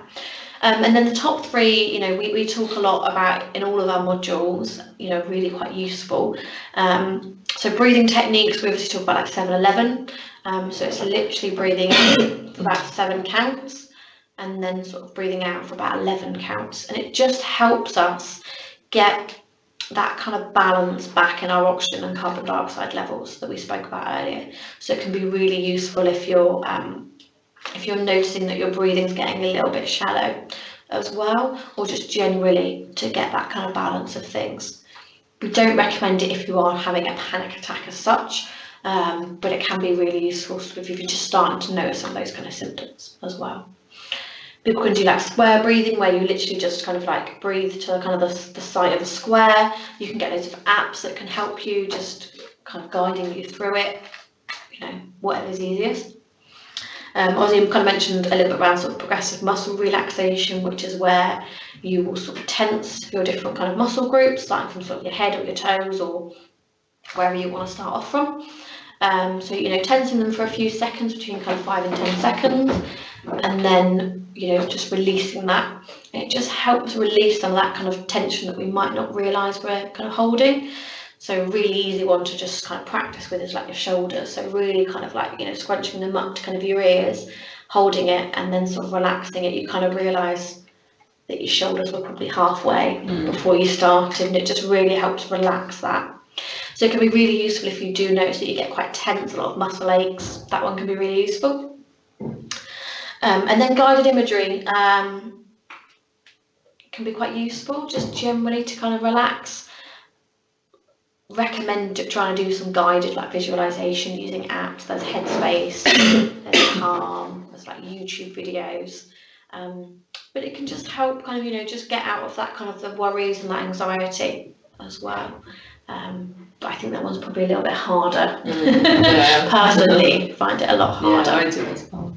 And then the top 3, you know, we talk a lot about in all of our modules, you know, really quite useful. So breathing techniques, we obviously talk about like 7-11. So it's literally breathing in for about 7 counts, and then sort of breathing out for about 11 counts. And it just helps us get that kind of balance back in our oxygen and carbon dioxide levels that we spoke about earlier. So it can be really useful if you're noticing that your breathing's getting a little bit shallow as well, or just generally to get that kind of balance of things. We don't recommend it if you are having a panic attack as such, but it can be really useful if you're just starting to notice some of those kind of symptoms as well. People can do like square breathing, where you literally just kind of like breathe to kind of the side of a square. You can get loads of apps that can help you, just kind of guiding you through it, you know, whatever's easiest. Ozzie kind of mentioned a little bit around sort of progressive muscle relaxation, which is where you will sort of tense your different kind of muscle groups, starting from sort of your head or your toes or wherever you want to start off from. So, you know, tensing them for a few seconds, between kind of 5 and 10 seconds, and then, you know, just releasing that. And it just helps release some of that kind of tension that we might not realise we're kind of holding. So a really easy one to just kind of practice with is like your shoulders. So really kind of like, you know, scrunching them up to kind of your ears, holding it, and then sort of relaxing it. You kind of realise that your shoulders were probably halfway before you started, and it just really helps relax that. So it can be really useful if you do notice that you get quite tense, a lot of muscle aches. That one can be really useful. And then guided imagery can be quite useful, just generally to kind of relax. Recommend trying to do some guided like visualization using apps. There's Headspace, there's Calm, there's like YouTube videos. But it can just help kind of, you know, just get out of that kind of the worries and that anxiety as well. But I think that one's probably a little bit harder. Personally, find it a lot harder. Yeah, I do as well.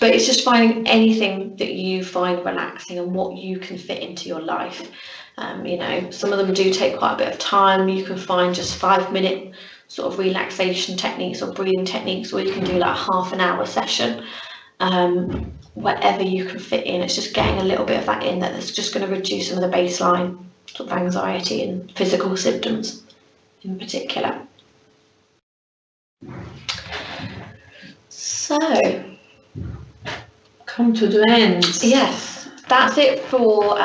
But it's just finding anything that you find relaxing and what you can fit into your life. You know, some of them do take quite a bit of time. You can find just 5-minute sort of relaxation techniques or breathing techniques, or you can do like half an hour session. Whatever you can fit in, it's just getting a little bit of that in, that's just going to reduce some of the baseline sort of anxiety and physical symptoms in particular. So, come to the end. Yes, that's it for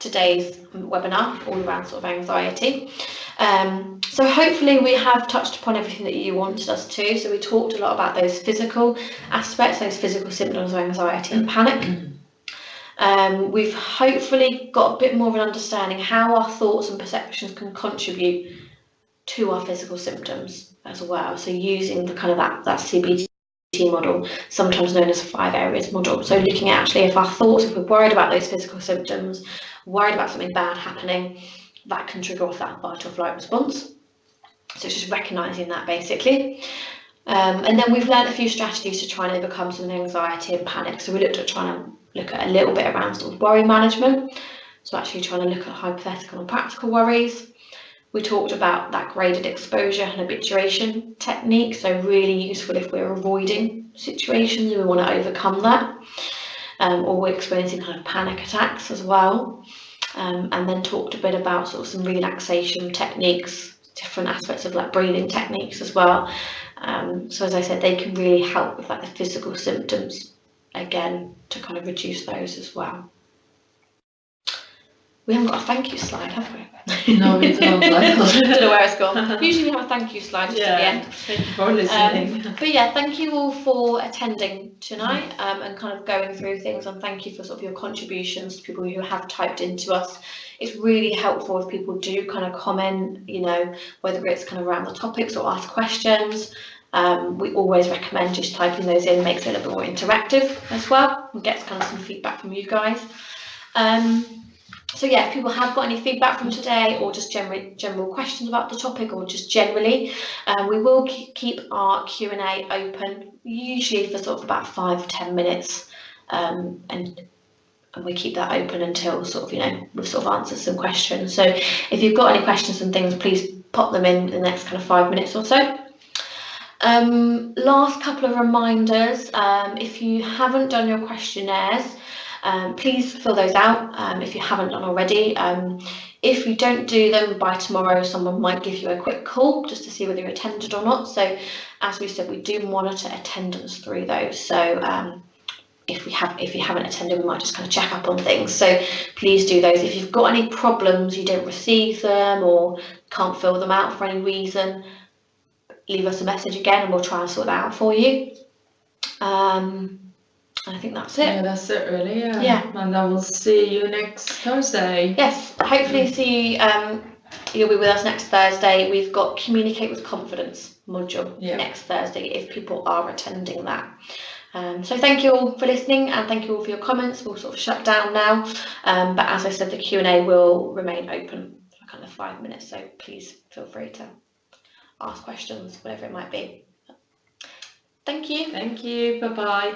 today's webinar, all around sort of anxiety. So hopefully we have touched upon everything that you wanted us to. So we talked a lot about those physical aspects, those physical symptoms of anxiety and panic. We've hopefully got a bit more of an understanding how our thoughts and perceptions can contribute to our physical symptoms as well. So using the kind of that CBT model, sometimes known as 5 areas model. So looking at actually if our thoughts, if we're worried about those physical symptoms, worried about something bad happening, that can trigger off that fight or flight response. So it's just recognising that basically. And then we've learned a few strategies to try and overcome some anxiety and panic. So we looked at trying to look at a little bit around sort of worry management. So actually trying to look at hypothetical and practical worries. We talked about that graded exposure and habituation technique. So really useful if we're avoiding situations and we want to overcome that. Or we're experiencing kind of panic attacks as well. And then talked a bit about sort of some relaxation techniques, different aspects of like breathing techniques as well. So as I said, they can really help with like the physical symptoms, again, to kind of reduce those as well. We haven't got a thank you slide, have we? No, we don't. I don't know where it's gone. Usually we have a thank you slide just at the end. Thank you for listening. But yeah, thank you all for attending tonight and kind of going through things, and thank you for sort of your contributions to people who have typed into us. It's really helpful if people do kind of comment, you know, whether it's kind of around the topics or ask questions. We always recommend just typing those in, makes it a little bit more interactive as well, and gets kind of some feedback from you guys. So yeah, if people have got any feedback from today or just general questions about the topic or just generally, we will keep our Q&A open, usually for sort of about 5 or 10 minutes, and we keep that open until sort of, you know, we've sort of answered some questions. So if you've got any questions and things, please pop them in the next kind of 5 minutes or so. Last couple of reminders, if you haven't done your questionnaires, please fill those out if you haven't done already. If you don't do them by tomorrow, someone might give you a quick call just to see whether you attended or not. So as we said, we do monitor attendance through those. So if you haven't attended, we might just kind of check up on things. So please do those. If you've got any problems, you don't receive them or can't fill them out for any reason, leave us a message again and we'll try and sort that out for you. I think that's it. Yeah, that's it really, yeah. Yeah. And I will see you next Thursday. Yes, hopefully see you'll be with us next Thursday. We've got Communicate with Confidence module next Thursday if people are attending that. So thank you all for listening and thank you all for your comments. We'll sort of shut down now. But as I said, the Q&A will remain open for kind of 5 minutes. So please feel free to ask questions, whatever it might be. Thank you. Thank you. Bye-bye.